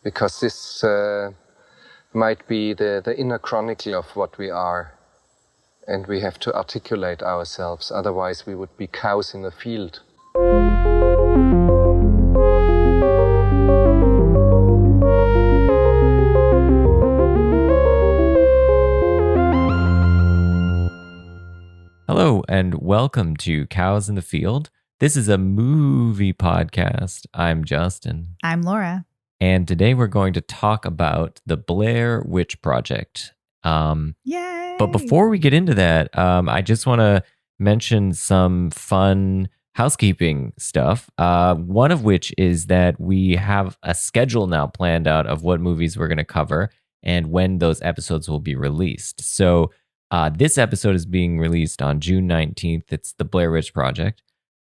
because this might be the inner chronicle of what we are, and we have to articulate ourselves, otherwise we would be cows in a field. Hello, and welcome to Cows in the Field. This is a movie podcast. I'm Justin. I'm Laura. And today we're going to talk about the Blair Witch Project. Yay! But before we get into that, I just want to mention some fun housekeeping stuff. One of which is that we have a schedule now planned out of what movies we're going to cover and when those episodes will be released. So this episode is being released on June 19th. It's the Blair Witch Project.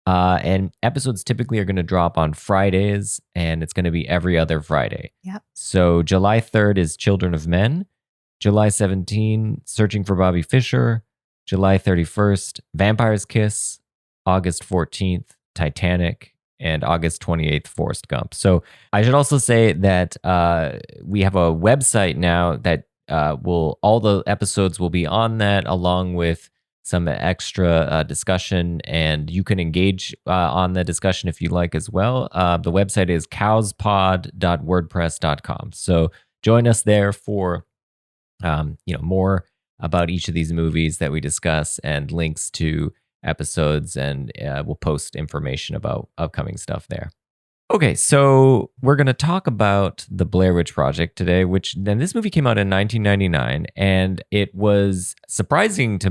And episodes typically are going to drop on Fridays, and it's going to be every other Friday. Yep. So July 3rd is Children of Men. July 17th, Searching for Bobby Fischer. July 31st, Vampire's Kiss. August 14th, Titanic. And August 28th, Forrest Gump. So I should also say that we have a website now that all the episodes will be on that, along with some extra discussion, and you can engage on the discussion if you like as well. The website is cowspod.wordpress.com. So join us there for more about each of these movies that we discuss and links to episodes, and we'll post information about upcoming stuff there. Okay, so we're going to talk about the Blair Witch Project today, this movie came out in 1999, and it was surprising to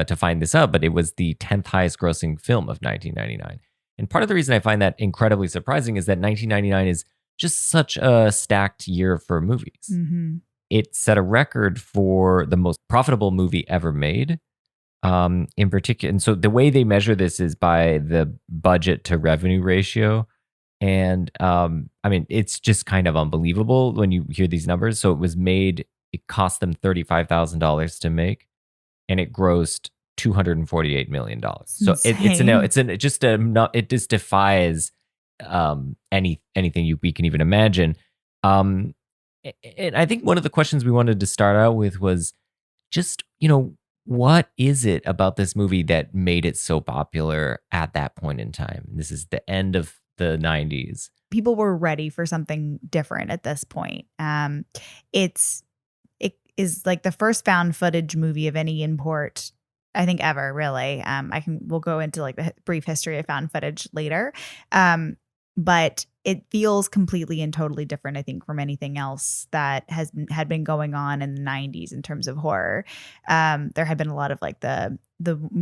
to find this out, but it was the 10th highest grossing film of 1999. And part of the reason I find that incredibly surprising is that 1999 is just such a stacked year for movies. Mm-hmm. It set a record for the most profitable movie ever made. In particular, and so the way they measure this is by the budget to revenue ratio. And it's just kind of unbelievable when you hear these numbers. So it cost them $35,000 to make, and it grossed $248 million. So it just defies anything we can even imagine. And I think one of the questions we wanted to start out with was just, what is it about this movie that made it so popular at that point in time? This is the end of the 90s. People were ready for something different at this point. It is like the first found footage movie of any import, I think, ever, really. We'll go into like the brief history of found footage later. But it feels completely and totally different, I think, from anything else that had been going on in the 90s in terms of horror. There had been a lot of like the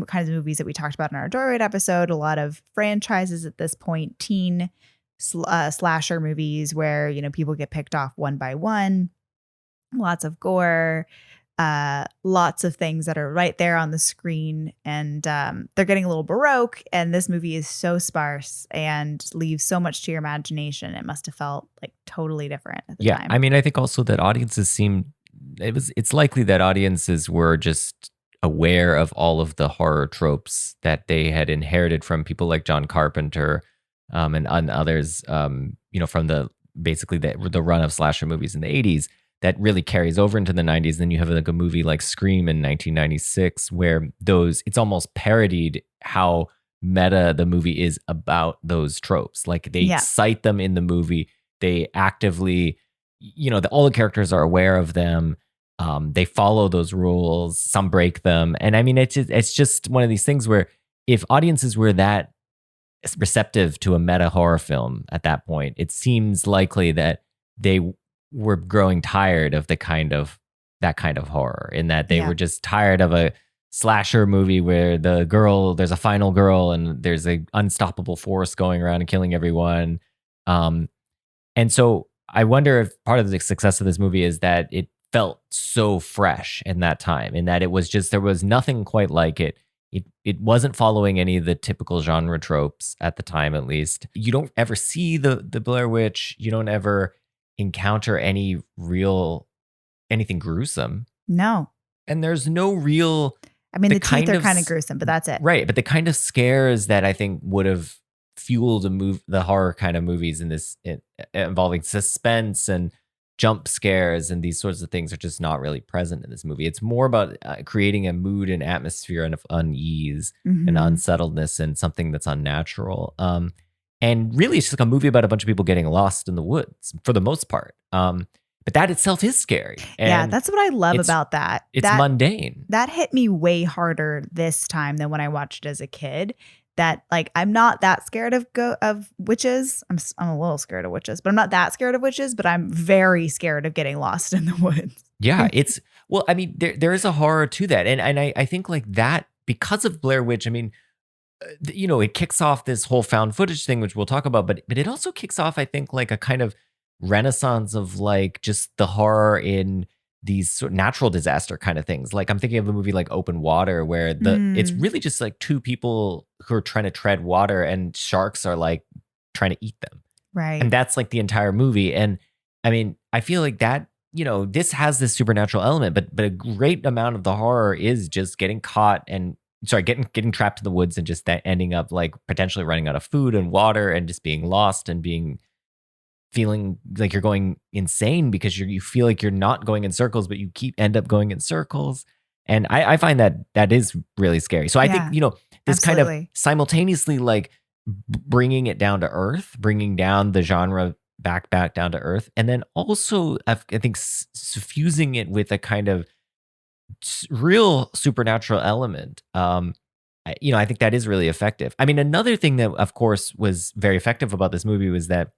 kinds of movies that we talked about in our Joyride episode, a lot of franchises at this point, teen slasher movies where, people get picked off one by one, lots of gore, lots of things that are right there on the screen, and they're getting a little baroque, and this movie is so sparse and leaves so much to your imagination. It must have felt like totally different at the time. I mean, I think also that it's likely that audiences were just aware of all of the horror tropes that they had inherited from people like John Carpenter and others, from the run of slasher movies in the 80s. That really carries over into the 90s. Then you have like a movie like Scream in 1996, where it's almost parodied how meta the movie is about those tropes. Like they cite them in the movie. They actively, all the characters are aware of them. They follow those rules. Some break them. And I mean, it's just one of these things where if audiences were that receptive to a meta horror film at that point, it seems likely that they were growing tired of that kind of horror, in that they were just tired of a slasher movie where there's a final girl and there's a unstoppable force going around and killing everyone. And so I wonder if part of the success of this movie is that it felt so fresh in that time, in that it was just, there was nothing quite like it. It wasn't following any of the typical genre tropes at the time, at least. You don't ever see the Blair Witch. You don't ever encounter anything gruesome. No. And there's no real... I mean, the teeth are kind of gruesome, but that's it. Right. But the kind of scares that I think would have fuel the horror kind of movies in this involving suspense and jump scares and these sorts of things are just not really present in this movie. It's more about creating a mood and atmosphere and of unease and unsettledness and something that's unnatural. And really, it's just like a movie about a bunch of people getting lost in the woods for the most part. But that itself is scary. And yeah, that's what I love about that. It's mundane. That hit me way harder this time than when I watched it as a kid. That like I'm not that scared of witches. I'm a little scared of witches, but I'm not that scared of witches. But I'm very scared of getting lost in the woods. Yeah, I mean, there is a horror to that, and I think like that because of Blair Witch. I mean, it kicks off this whole found footage thing, which we'll talk about, but it also kicks off, I think, like a kind of renaissance of like just the horror in these sort of natural disaster kind of things. Like I'm thinking of a movie like Open Water, where it's really just like two people who are trying to tread water and sharks are like trying to eat them. Right. And that's like the entire movie. And I mean, I feel like that, this has this supernatural element, but a great amount of the horror is just getting caught and getting trapped in the woods and just that ending up like potentially running out of food and water and just being lost and feeling like you're going insane because you feel like you're not going in circles, but you end up going in circles. And I find that is really scary. So I think, this kind of simultaneously like bringing it down to earth, bringing down the genre back down to earth. And then also I think suffusing it with a kind of real supernatural element. I think that is really effective. I mean, another thing that of course was very effective about this movie was that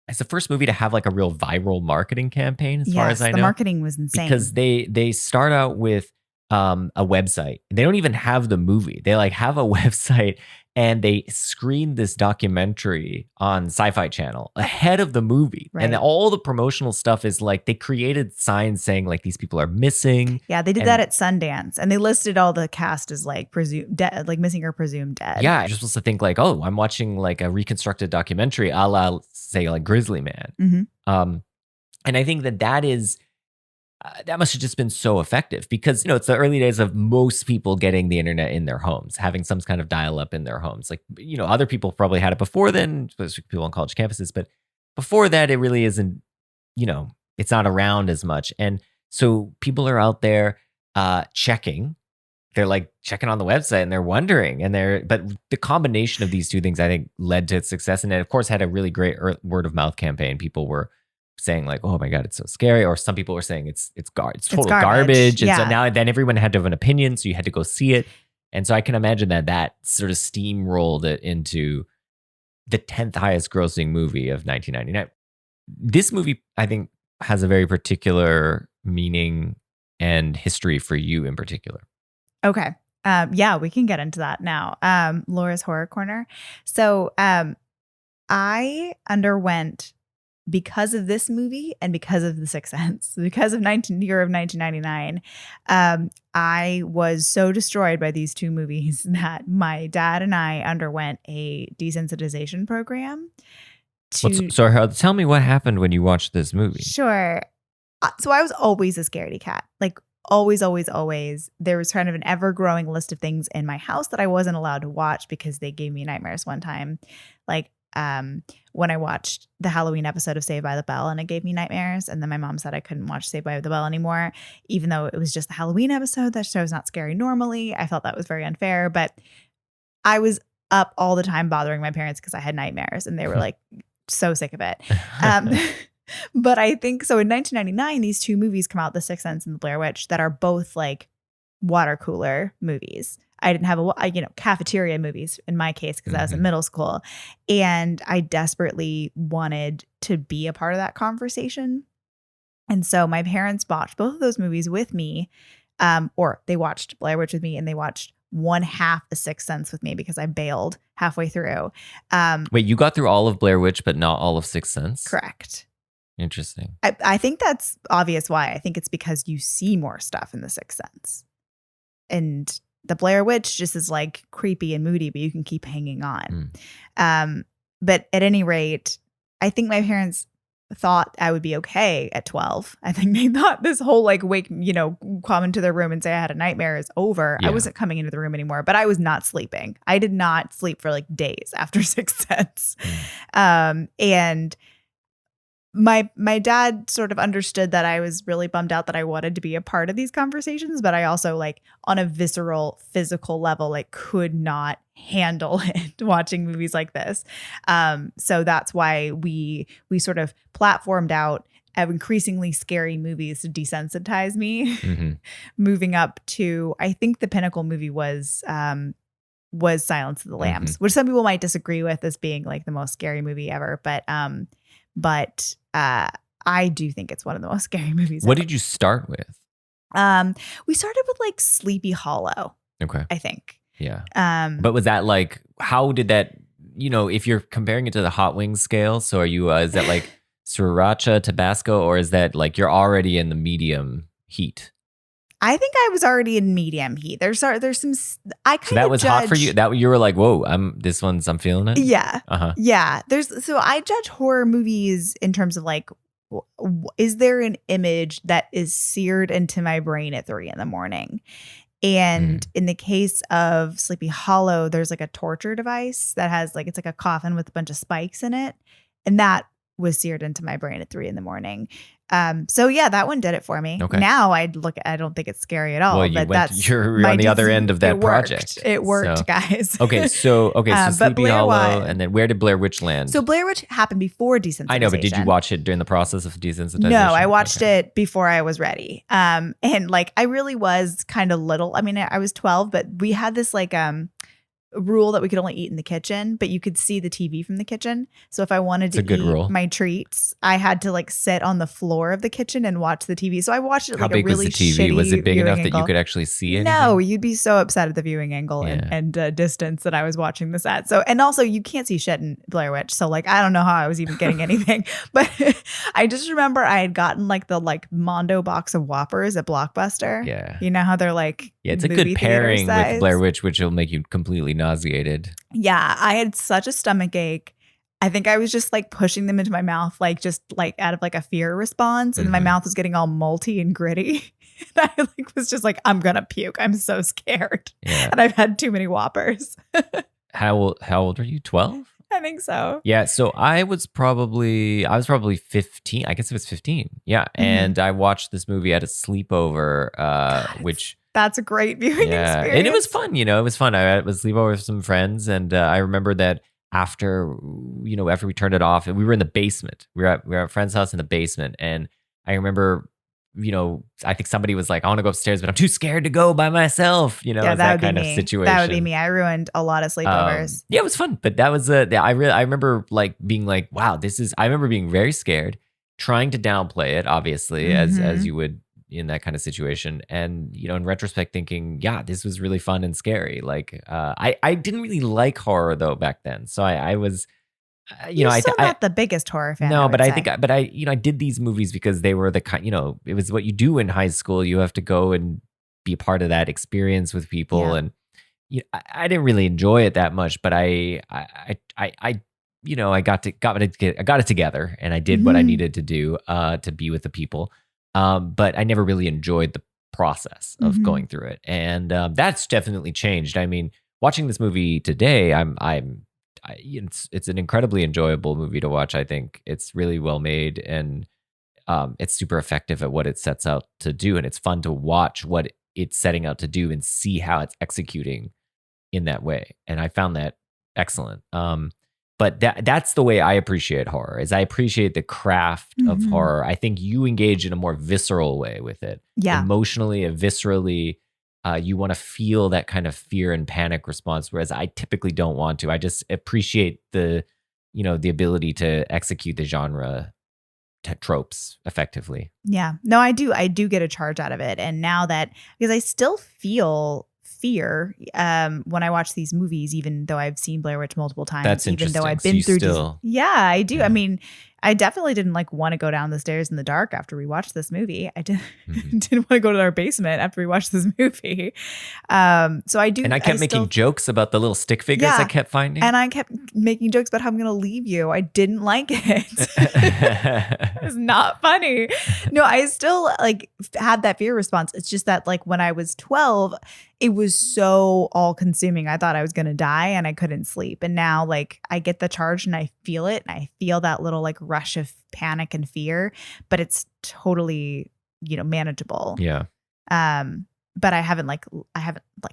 it's the first movie to have like a real viral marketing campaign, as far as I know. The marketing was insane. Because they start out with a website. They don't even have the movie. They like have a website and they screen this documentary on Sci-Fi Channel ahead of the movie. Right. And all the promotional stuff is like they created signs saying like these people are missing. Yeah, they did that at Sundance, and they listed all the cast as like presumed dead, like missing or presumed dead. Yeah, you're supposed to think like, oh, I'm watching like a reconstructed documentary, a la say like Grizzly Man. And I think that is. That must have just been so effective because, it's the early days of most people getting the internet in their homes, having some kind of dial-up in their homes. Like, other people probably had it before then, especially people on college campuses. But before that, it really isn't, it's not around as much. And so people are out there checking. They're like checking on the website and they're wondering. But the combination of these two things, I think, led to its success. And it, of course, had a really great word of mouth campaign. People were saying like, oh my God, it's so scary. Or some people were saying it's total garbage. And so then everyone had to have an opinion. So you had to go see it. And so I can imagine that sort of steamrolled it into the 10th highest grossing movie of 1999. This movie, I think, has a very particular meaning and history for you in particular. Okay. We can get into that now. Laura's Horror Corner. So I underwent, because of this movie and because of The Sixth Sense, because of year of 1999, I was so destroyed by these two movies that my dad and I underwent a desensitization program. So tell me what happened when you watched this movie. Sure. So I was always a scaredy cat, like always, always, always. There was kind of an ever-growing list of things in my house that I wasn't allowed to watch because they gave me nightmares one time. Like, when I watched the Halloween episode of Saved by the Bell and it gave me nightmares. And then my mom said I couldn't watch Saved by the Bell anymore, even though it was just the Halloween episode. That show's not scary normally. I felt that was very unfair, but I was up all the time bothering my parents because I had nightmares and they were like so sick of it. But I think so in 1999, these two movies come out, The Sixth Sense and The Blair Witch, that are both like water cooler movies. I didn't have cafeteria movies in my case because I was in middle school, and I desperately wanted to be a part of that conversation. And so my parents watched both of those movies with me, or they watched Blair Witch with me and they watched one half The Sixth Sense with me because I bailed halfway through. Wait, you got through all of Blair Witch, but not all of Sixth Sense? Correct. Interesting. I think that's obvious why. I think it's because you see more stuff in The Sixth Sense. And the Blair Witch just is like creepy and moody, but you can keep hanging on. But at any rate, I think my parents thought I would be okay at 12. I think they thought this whole like wake, come into their room and say I had a nightmare is over. Yeah. I wasn't coming into the room anymore, but I was not sleeping. I did not sleep for like days after Sixth Sense. And my dad sort of understood that I was really bummed out that I wanted to be a part of these conversations, but I also like on a visceral physical level, like could not handle it watching movies like this. So that's why we sort of platformed out of increasingly scary movies to desensitize me. Moving up to, I think the pinnacle movie was Silence of the Lambs, which some people might disagree with as being like the most scary movie ever, but I do think it's one of the most scary movies What ever. did you start with? We started with like Sleepy Hollow. Okay. I think. Yeah. But was that like, how did that, if you're comparing it to the hot wings scale, so are you, is that like sriracha, Tabasco, or is that like you're already in the medium heat? I think I was already in medium heat. There's some, I kind of So that was judge, hot for you? That you were like, whoa, I'm feeling it? Yeah. Uh-huh. Yeah. So I judge horror movies in terms of like, is there an image that is seared into my brain at 3 a.m? And in the case of Sleepy Hollow, there's like a torture device that has like, it's like a coffin with a bunch of spikes in it. And that was seared into my brain at 3 a.m. So yeah, that one did it for me. Okay. Now I don't think it's scary at all. Well, you're on the other end of that project. It worked, so. guys. Okay, so Sleepy Hollow, and then where did Blair Witch land? So Blair Witch happened before desensitization. I know, but did you watch it during the process of desensitization? No, I watched it before I was ready. And like I really was kind of little. I mean, I was 12, but we had this like rule that we could only eat in the kitchen, but you could see the TV from the kitchen. So if I wanted to eat my treats, I had to like sit on the floor of the kitchen and watch the TV. So I watched it like a really shitty. How big was the TV? Was it big enough that you could actually see anything? No, you'd be so upset at the viewing angle and distance that I was watching this at. So, and also you can't see shit in Blair Witch. So like, I don't know how I was even getting anything, but I just remember I had gotten like the like Mondo box of Whoppers at Blockbuster. Yeah. You know how they're like, it's a good pairing with Blair Witch, which will make you completely nauseated. Yeah, I had such a stomach ache. I think I was just like pushing them into my mouth, like just like out of like a fear response. And my mouth was getting all malty and gritty. And I like was just like, I'm gonna puke. I'm so scared. Yeah. And I've had too many Whoppers. How old are you? 12? I think so. Yeah. So I was probably 15. I guess it was 15. Yeah. And I watched this movie at a sleepover, which. That's a great viewing experience. And it was fun, it was fun. I was sleepover with some friends, and I remember that after we turned it off, and we were in the basement. We were at a friend's house in the basement, and I remember, I think somebody was like, I want to go upstairs, but I'm too scared to go by myself. That kind of situation. That would be me. I ruined a lot of sleepovers. Yeah, it was fun, but that was I remember like being like, wow, I remember being very scared, trying to downplay it, obviously, as you would in that kind of situation. And, in retrospect thinking, yeah, this was really fun and scary. Like, I didn't really like horror though back then. So I was, You're still not the biggest horror fan. No, but I did these movies because they were the kind, it was what you do in high school. You have to go and be a part of that experience with people. And, I didn't really enjoy it that much, but I got it together, and I did what I needed to do, to be with the people. But I never really enjoyed the process of going through it. And that's definitely changed. I mean, watching this movie today, it's an incredibly enjoyable movie to watch. I think it's really well made, and it's super effective at what it sets out to do. And it's fun to watch what it's setting out to do and see how it's executing in that way. And I found that excellent. But that's the way I appreciate horror, is I appreciate the craft of horror. I think you engage in a more visceral way with it. Yeah. Emotionally and viscerally, you want to feel that kind of fear and panic response, whereas I typically don't want to. I just appreciate the ability to execute the genre tropes effectively. Yeah. No, I do. I do get a charge out of it. And now that, because I still feel fear when I watch these movies, even though I've seen Blair Witch multiple times. That's even though I've interesting. been So you through still- yeah, I do. Yeah. I mean, I definitely didn't like want to go down the stairs in the dark after we watched this movie. I didn't want to go to our basement after we watched this movie. So I do. And I kept making jokes about the little stick figures I kept finding. And I kept making jokes about how I'm going to leave you. I didn't like it. It was not funny. No, I still like had that fear response. It's just that like when I was 12, it was so all consuming. I thought I was going to die and I couldn't sleep. And now like I get the charge and I feel it. And I feel that little like rush of panic and fear, but it's totally, manageable. Yeah. But I haven't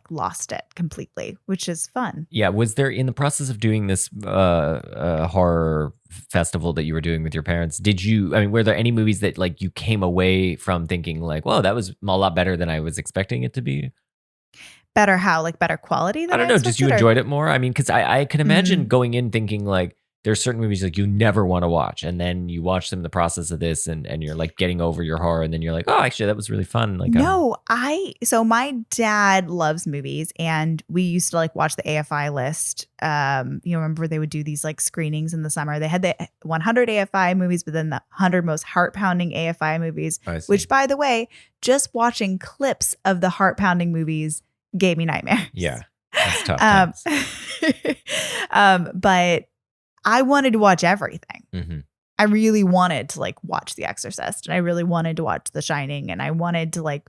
lost it completely, which is fun. Yeah. Was there, in the process of doing this horror festival that you were doing with your parents, were there any movies that like you came away from thinking like, whoa, that was a lot better than I was expecting it to be? Better how? Like better quality? I don't know. Just you enjoyed it more? I mean, because I can imagine going in thinking like, there's certain movies like you never want to watch, and then you watch them in the process of this, and you're like getting over your horror, and then you're like, oh, actually, that was really fun. Like, so my dad loves movies, and we used to like watch the AFI list. Remember they would do these like screenings in the summer. They had the 100 AFI movies, but then the 100 most heart pounding AFI movies. Which, by the way, just watching clips of the heart pounding movies gave me nightmares. Yeah, that's tough. But I wanted to watch everything. Mm-hmm. I really wanted to like watch The Exorcist, and I really wanted to watch The Shining, and I wanted to like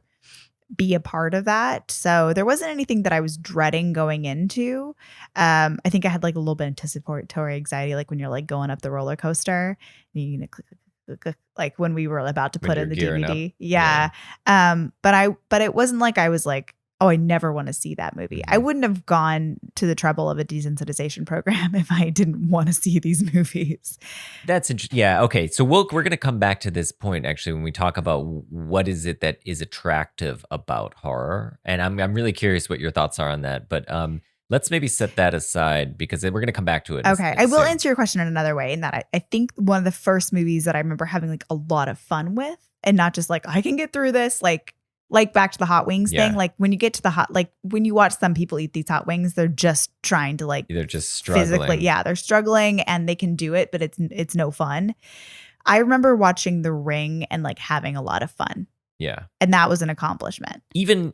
be a part of that. So there wasn't anything that I was dreading going into. I think I had like a little bit of anticipatory anxiety, like when you're like going up the roller coaster, and you click, click, click, like when we were about to put in the DVD. Yeah. But it wasn't like I was like, oh, I never want to see that movie. I wouldn't have gone to the trouble of a desensitization program if I didn't want to see these movies. That's interesting. Yeah. Okay. So we're going to come back to this point actually when we talk about what is it that is attractive about horror, and I'm really curious what your thoughts are on that. But let's maybe set that aside because we're going to come back to it. Okay. I will answer your question in another way, in that I think one of the first movies that I remember having like a lot of fun with, and not just like I can get through this, like back to the hot wings thing. Like when you get to when you watch some people eat these hot wings, they're just trying to like, they're just struggling. Physically. Yeah. They're struggling and they can do it, but it's no fun. I remember watching The Ring and like having a lot of fun. Yeah. And that was an accomplishment. Even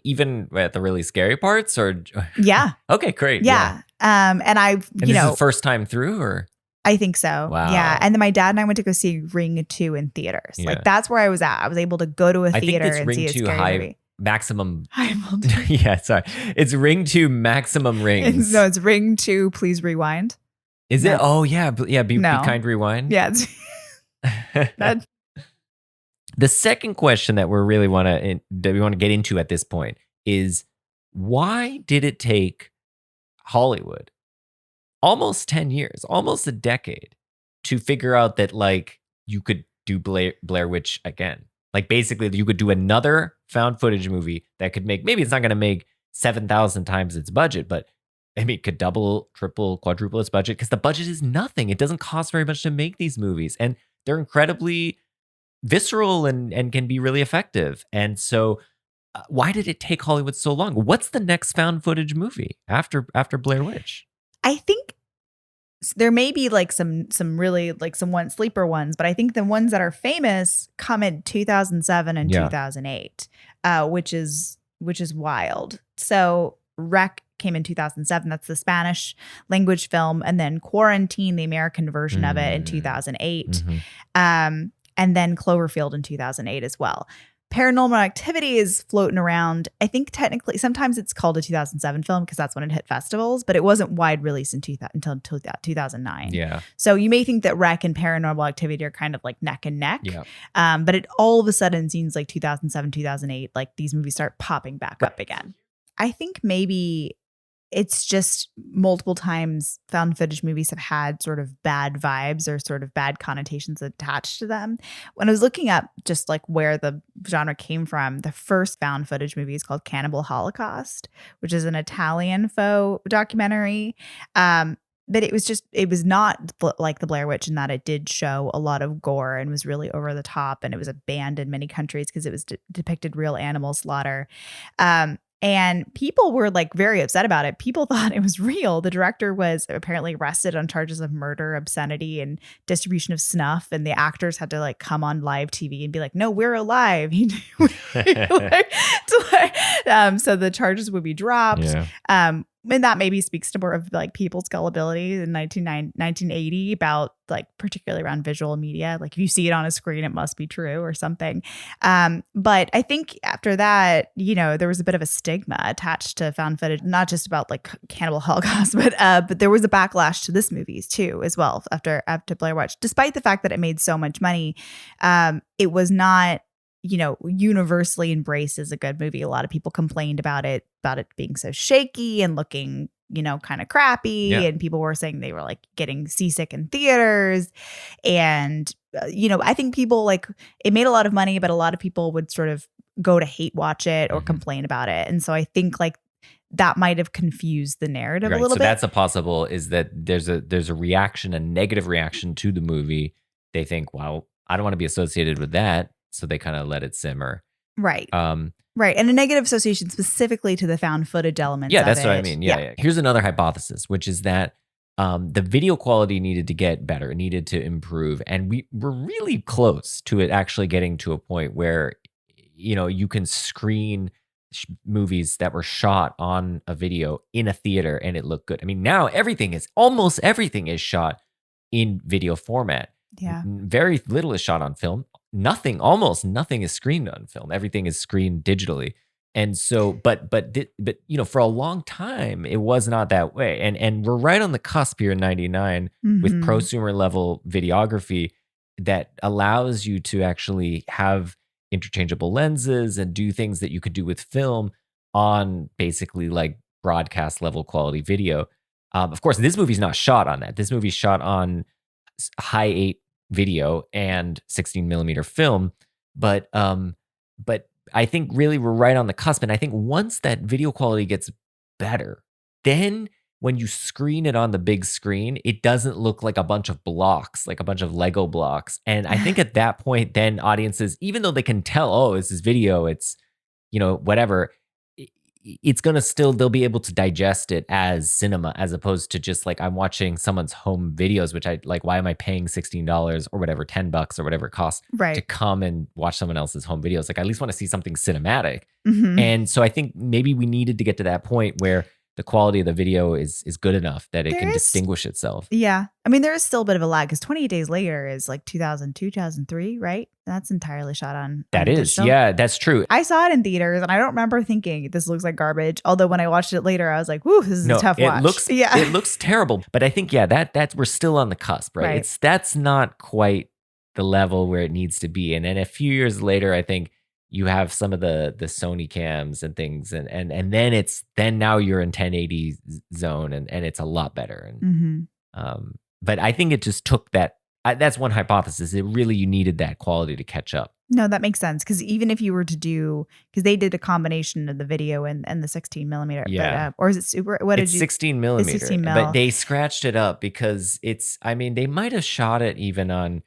at the really scary parts or? Yeah. Okay, great. Yeah. And I've, this is the first time through or? I think so. Wow. Yeah. And then my dad and I went to go see Ring 2 in theaters. Yeah. Like that's where I was at. I was able to go to a theater and Ring see a 2 scary movie. Maximum. High voltage. Yeah, sorry. It's Ring 2 Maximum Rings. No, it's Ring 2, Please Rewind. Is it? Oh, yeah. Be kind, rewind. Yeah. That. The second question that we really want to get into at this point is why did it take Hollywood almost 10 years, almost a decade to figure out that like you could do Blair Witch again? Like basically you could do another found footage movie that could make, maybe it's not going to make 7,000 times its budget, but maybe it could double, triple, quadruple its budget because the budget is nothing. It doesn't cost very much to make these movies and they're incredibly visceral and can be really effective. And so why did it take Hollywood so long? What's the next found footage movie after Blair Witch? I think there may be like some really like some sleeper ones, but I think the ones that are famous come in 2007 and 2008, which is wild. So Rec came in 2007. That's the Spanish language film, and then Quarantine, the American version of it, in 2008, and then Cloverfield in 2008 as well. Paranormal Activity is floating around. I think technically, sometimes it's called a 2007 film because that's when it hit festivals, but it wasn't wide release until 2009. Yeah. So you may think that Rec and Paranormal Activity are kind of like neck and neck. Yeah. But it all of a sudden seems like 2007, 2008, like these movies start popping back up again. I think maybe it's just multiple times found footage movies have had sort of bad vibes or sort of bad connotations attached to them. When I was looking up just like where the genre came from, the first found footage movie is called Cannibal Holocaust, which is an Italian faux documentary. But it was not like the Blair Witch in that it did show a lot of gore and was really over the top, and it was banned in many countries because it was depicted real animal slaughter. And people were like very upset about it. People thought it was real. The director was apparently arrested on charges of murder, obscenity, and distribution of snuff. And the actors had to like come on live TV and be like, "No, we're alive." So the charges would be dropped. Yeah. And that maybe speaks to more of like people's gullibility in 1980 about like particularly around visual media. Like if you see it on a screen, it must be true or something. But I think after that, there was a bit of a stigma attached to found footage, not just about like cannibal Holocaust, but there was a backlash to this movies too, as well after Blair Witch. Despite the fact that it made so much money, it was not universally embraced as a good movie. A lot of people complained about it being so shaky and looking, kind of crappy. Yeah. And people were saying they were like getting seasick in theaters. And, I think people like it made a lot of money, but a lot of people would sort of go to hate watch it or complain about it. And so I think like that might have confused the narrative a little bit. So that's a possible is that there's a reaction, a negative reaction to the movie. They think, wow, I don't want to be associated with that. So they kind of let it simmer. Right. Right. And a negative association specifically to the found footage elements. Yeah, that's what I mean. Yeah. Here's another hypothesis, which is that the video quality needed to get better, needed to improve. And we were really close to it actually getting to a point where, you can screen movies that were shot on a video in a theater and it looked good. I mean, now almost everything is shot in video format. Yeah. Very little is shot on film. Almost nothing is screened on film. Everything is screened digitally. And so, but for a long time, it was not that way. And we're right on the cusp here in 99 with prosumer level videography that allows you to actually have interchangeable lenses and do things that you could do with film on basically like broadcast level quality video. Of course, this movie's not shot on that. This movie's shot on high 8 video and 16 millimeter film, but I think really we're right on the cusp. And I think once that video quality gets better, then when you screen it on the big screen, it doesn't look like a bunch of blocks, like a bunch of Lego blocks. And I think at that point, then audiences, even though they can tell, oh, this is video, it's whatever, it's going to still, they'll be able to digest it as cinema as opposed to just like I'm watching someone's home videos, which I like, why am I paying $16 or whatever, $10 or whatever it costs to come and watch someone else's home videos? Like I at least want to see something cinematic. And so I think maybe we needed to get to that point where the quality of the video is good enough that it can distinguish itself. Yeah. I mean, there is still a bit of a lag because 28 Days Later is like 2002, 2003, right? That's entirely shot on. That is. Digital. Yeah, that's true. I saw it in theaters and I don't remember thinking this looks like garbage. Although when I watched it later, I was like, whoo, this is a tough watch. It looks terrible. But I think, that's we're still on the cusp, right? That's not quite the level where it needs to be. And then a few years later, I think you have some of the Sony cams and things, and then now you're in 1080 zone, and it's a lot better. And but I think it just took that. That's one hypothesis. It really you needed that quality to catch up. No, that makes sense because even if you were to do, because they did a combination of the video and the 16 millimeter, or is it super? It's 16 millimeter, 16 mil. But they scratched it up because it's. I mean, they might have shot it even on.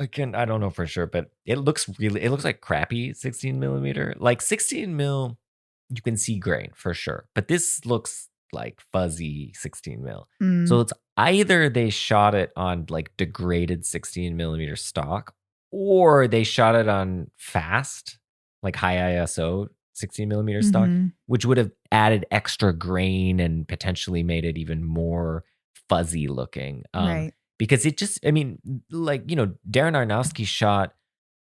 Again, I don't know for sure, but it looks like crappy 16 millimeter. Like 16 mil, you can see grain for sure, but this looks like fuzzy 16 mil. So it's either they shot it on like degraded 16 millimeter stock, or they shot it on fast, like high ISO 16 millimeter stock, which would have added extra grain and potentially made it even more fuzzy looking. Right. Because it just, I mean, like, Darren Aronofsky shot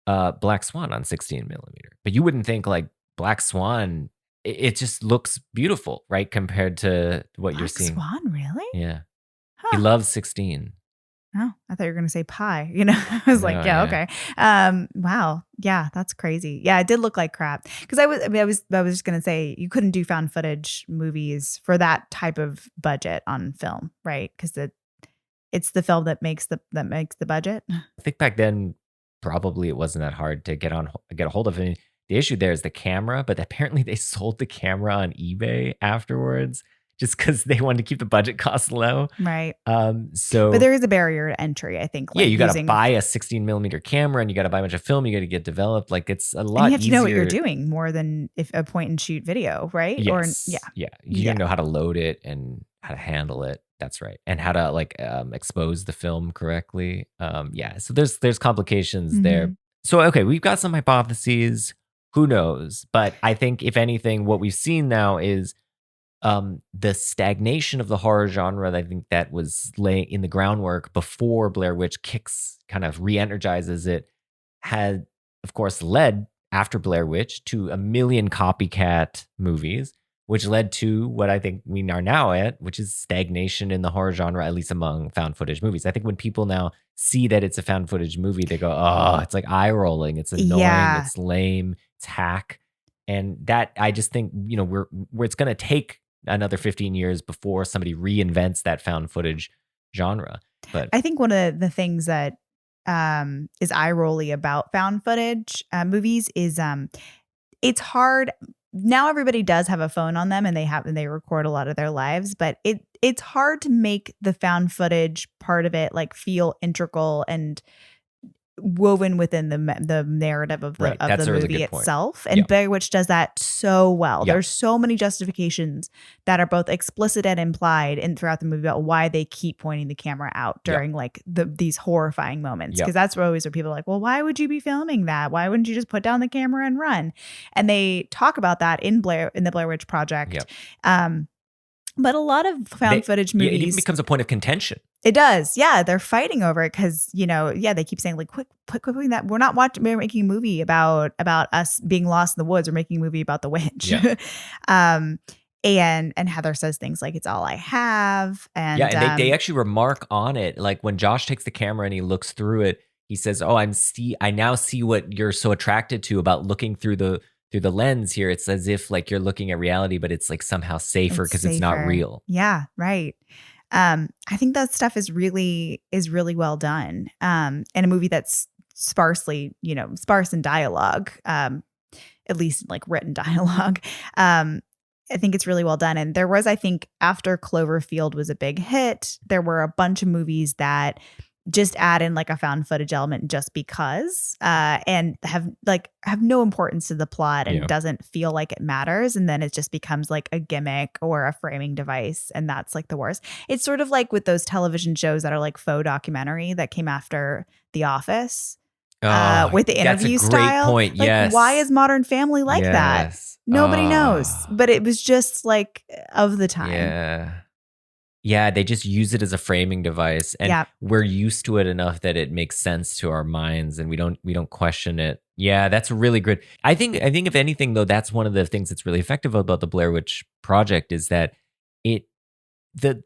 Black Swan on 16 millimeter, but you wouldn't think like Black Swan, it just looks beautiful, right? Compared to what you're seeing. Black Swan, really? Yeah. Huh. He loves 16. Oh, I thought you were going to say pie. I was like, okay. Wow. Yeah, that's crazy. Yeah, it did look like crap. Because I was just going to say you couldn't do found footage movies for that type of budget on film, right? Because it's the film that makes the budget. I think back then, probably it wasn't that hard to get a hold of it. The issue there is the camera, but apparently they sold the camera on eBay afterwards just because they wanted to keep the budget costs low. Right. So, but there is a barrier to entry, I think. Yeah, you got to buy a 16 millimeter camera, and you got to buy a bunch of film. You got to get developed. Like it's a lot. And you have to easier. know what you're doing more than if a point and shoot video, right? Yes. Or You gotta know how to load it and how to handle it. That's right, and how to like expose the film correctly. So there's complications there. So okay, we've got some hypotheses. Who knows? But I think if anything, what we've seen now is the stagnation of the horror genre. I think that was laying in the groundwork before Blair Witch kind of re-energizes it, had of course led after Blair Witch to a million copycat movies, which led to what I think we are now at, which is stagnation in the horror genre, at least among found footage movies. I think when people now see that it's a found footage movie, they go, oh, it's like eye rolling. It's annoying. It's lame. It's hack. And that, I just think, where it's going to take another 15 years before somebody reinvents that found footage genre. But I think one of the things that is eye rolly about found footage movies is it's hard. Now everybody does have a phone on them, and they record a lot of their lives, but it's hard to make the found footage part of it like feel integral and woven within the narrative of the movie itself. And Blair Witch does that so well. There's so many justifications that are both explicit and implied throughout the movie about why they keep pointing the camera out during like these horrifying moments. Because that's always where people are like, well, why would you be filming that? Why wouldn't you just put down the camera and run? And they talk about that in the Blair Witch Project. But a lot of found footage movies, it even becomes a point of contention. It does. Yeah. They're fighting over it because, they keep saying like, quick, that we're making a movie about us being lost in the woods. We're making a movie about the witch. Yeah. And Heather says things like, it's all I have. And they actually remark on it. Like when Josh takes the camera and he looks through it, he says, oh, I now see what you're so attracted to about looking through the lens here. It's as if like you're looking at reality, but it's like somehow safer because it's not real. Yeah, right. I think that stuff is really well done. And a movie that's sparse in dialogue, at least like written dialogue. I think it's really well done. And there was, I think, after Cloverfield was a big hit, there were a bunch of movies that just add in like a found footage element just because, and have no importance to the plot and doesn't feel like it matters. And then it just becomes like a gimmick or a framing device. And that's like the worst. It's sort of like with those television shows that are like faux documentary that came after The Office, with the interview style. That's a great point. Like, yes. Why is Modern Family like that? Nobody knows, but it was just like of the time. Yeah. Yeah, they just use it as a framing device, and we're used to it enough that it makes sense to our minds, and we don't question it. Yeah, that's really good. I think if anything though, that's one of the things that's really effective about the Blair Witch Project is that the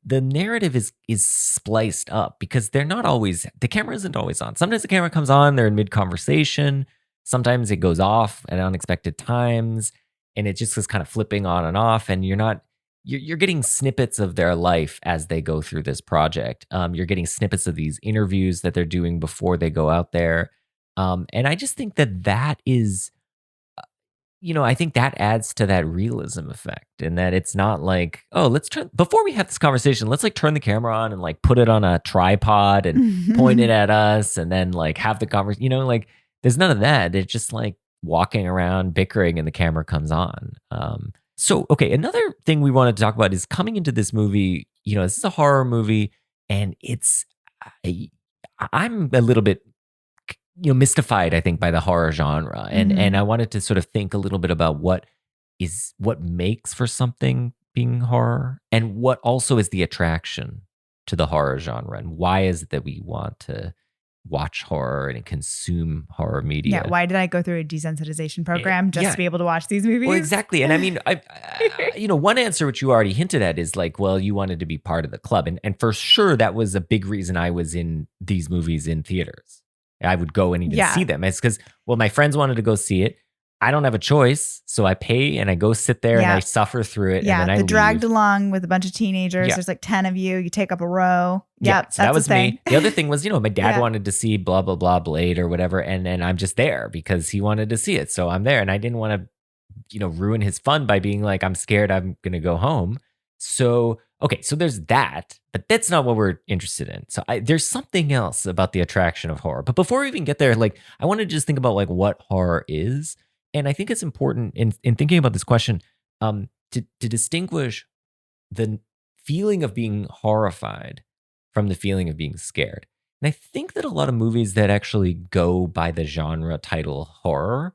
narrative is spliced up because the camera isn't always on. Sometimes the camera comes on, they're in mid conversation. Sometimes it goes off at unexpected times, and it just is kind of flipping on and off, and you're getting snippets of their life as they go through this project. You're getting snippets of these interviews that they're doing before they go out there. And I just think that is, I think that adds to that realism effect, and that it's not like, oh, before we have this conversation, let's like turn the camera on and like put it on a tripod and point it at us and then like have the conversation, like there's none of that. It's just like walking around bickering and the camera comes on. So, okay, another thing we wanted to talk about is coming into this movie, this is a horror movie, and I'm a little bit, mystified, I think, by the horror genre. And I wanted to sort of think a little bit about what makes for something being horror, and what also is the attraction to the horror genre, and why is it that we want to watch horror and consume horror media. Yeah, why did I go through a desensitization program just to be able to watch these movies? Well, exactly. And I mean, one answer which you already hinted at is like, well, you wanted to be part of the club. And for sure, that was a big reason I was in these movies in theaters. I would go and even see them. It's because, well, my friends wanted to go see it. I don't have a choice, so I pay and I go sit there and I suffer through it. Yeah, and then I dragged along with a bunch of teenagers. Yeah. There's like 10 of you. You take up a row. Yep, so that was me. The other thing was, my dad wanted to see blah, blah, blah, Blade or whatever. And then I'm just there because he wanted to see it. So I'm there. And I didn't want to, ruin his fun by being like, I'm scared I'm going to go home. So, okay, so there's that, but that's not what we're interested in. So there's something else about the attraction of horror. But before we even get there, like I want to just think about like what horror is. And I think it's important in thinking about this question to distinguish the feeling of being horrified from the feeling of being scared. And I think that a lot of movies that actually go by the genre title horror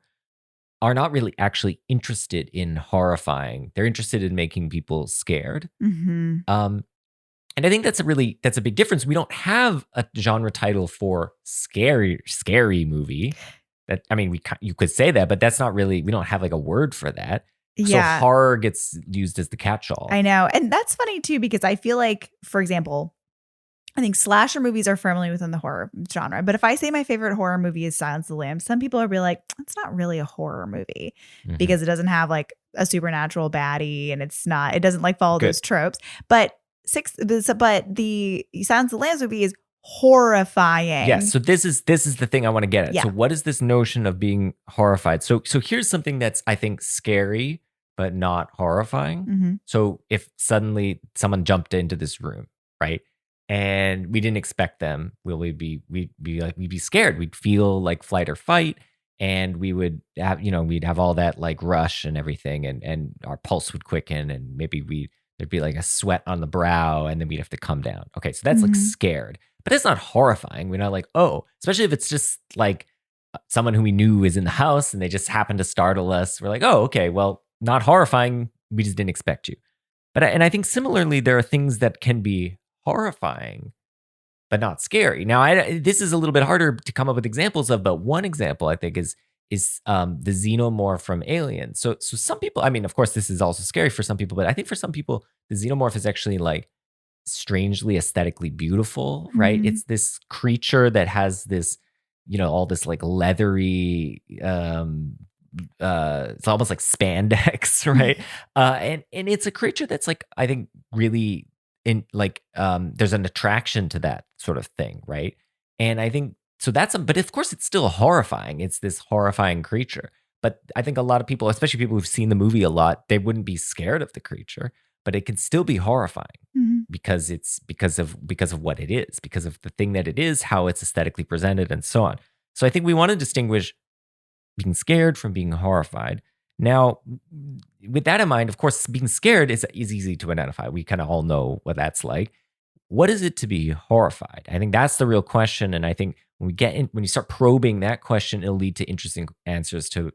are not really actually interested in horrifying. They're interested in making people scared. Mm-hmm. And I think that's a big difference. We don't have a genre title for scary movie. That I mean, you could say that, but that's not really. We don't have like a word for that. Yeah. So horror gets used as the catch-all. I know. And that's funny too, because I feel like, for example, I think slasher movies are firmly within the horror genre. But if I say my favorite horror movie is Silence of the Lambs, some people will be like, it's not really a horror movie because it doesn't have like a supernatural baddie and it doesn't like follow those tropes. But the Silence of the Lambs movie is horrifying. Yes. So this is the thing I want to get at. Yeah. So what is this notion of being horrified? So here's something that's, I think, scary, but not horrifying. Mm-hmm. So if suddenly someone jumped into this room, right? And we didn't expect them, we'd be scared. We'd feel like flight or fight. And we would have, we'd have all that like rush and everything. And our pulse would quicken and maybe there'd be like a sweat on the brow and then we'd have to come down. Okay. So that's like scared, but it's not horrifying. We're not like, oh, especially if it's just like someone who we knew is in the house and they just happen to startle us. We're like, oh, okay, well, not horrifying. We just didn't expect you. But I think similarly, there are things that can be horrifying, but not scary. Now, this is a little bit harder to come up with examples of, but one example I think is the xenomorph from Alien. So some people, I mean, of course, this is also scary for some people, but I think for some people, the xenomorph is actually like strangely aesthetically beautiful, right? It's this creature that has this, all this like leathery, it's almost like spandex, right? And it's a creature that's like, I think really there's an attraction to that sort of thing, right? And I think so but of course it's still horrifying. It's this horrifying creature. But I think a lot of people, especially people who've seen the movie a lot, they wouldn't be scared of the creature, but it can still be horrifying because of what it is, because of the thing that it is, how it's aesthetically presented and so on. So I think we want to distinguish being scared from being horrified. Now, with that in mind, of course, being scared is easy to identify. We kind of all know what that's like. What is it to be horrified? I think that's the real question. And I think when you start probing that question, it'll lead to interesting answers to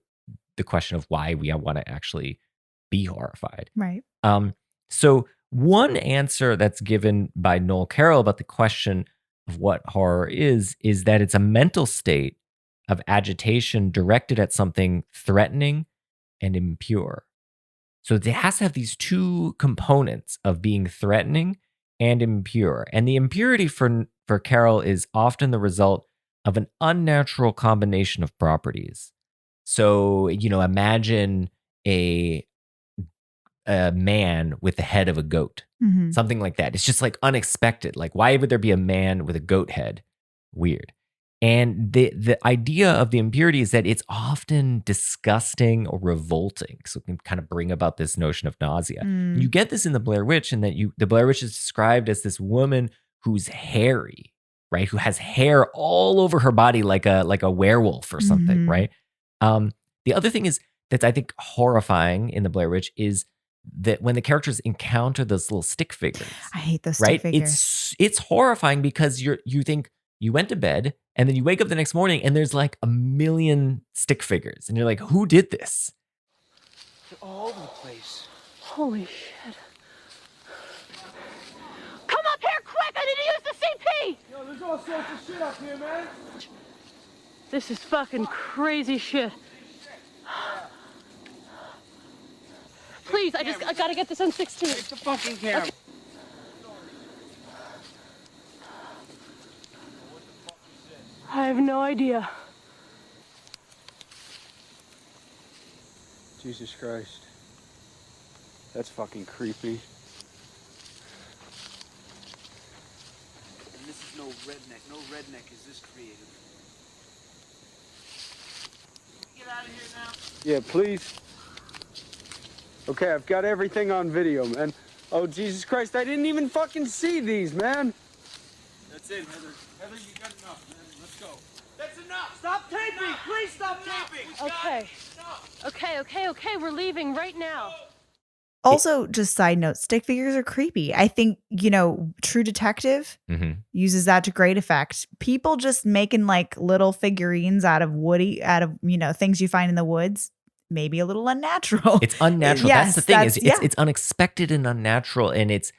the question of why we want to actually be horrified. Right. So one answer that's given by Noel Carroll about the question of what horror is that it's a mental state of agitation directed at something threatening and impure. So it has to have these two components of being threatening and impure. And the impurity for Carroll is often the result of an unnatural combination of properties. So, imagine a man with the head of a goat, something like that. It's just like unexpected. Like, why would there be a man with a goat head? Weird. And the idea of the impurity is that it's often disgusting or revolting. So it can kind of bring about this notion of nausea. You get this in the Blair Witch, and that the Blair Witch is described as this woman who's hairy, right? Who has hair all over her body like a werewolf or something, right? The other thing is that I think horrifying in the Blair Witch is that when the characters encounter those little stick figures. I hate those stick figures. It's horrifying because you think you went to bed and then you wake up the next morning and there's like a million stick figures. And you're like, who did this? They're all over the place. Holy shit. Come up here quick! I need to use the CP! Yo, there's all sorts of shit up here, man. This is fucking crazy shit. Please, I gotta get this on 16. Take the fucking camera. Okay. I have no idea. Jesus Christ. That's fucking creepy. And this is no redneck. No redneck is this creative. Get out of here now. Yeah, please. Okay, I've got everything on video, man. Oh, Jesus Christ, I didn't even fucking see these, man. That's it, Heather. Heather, you got enough, man. Let's go. That's enough. Stop taping. Please stop taping. Okay. We're leaving right now. Also, just side note, stick figures are creepy. I think, True Detective uses that to great effect. People just making like little figurines out of things you find in the woods, maybe a little unnatural. It's unnatural. Yes, that's the thing. that's- It's unexpected and unnatural, and it's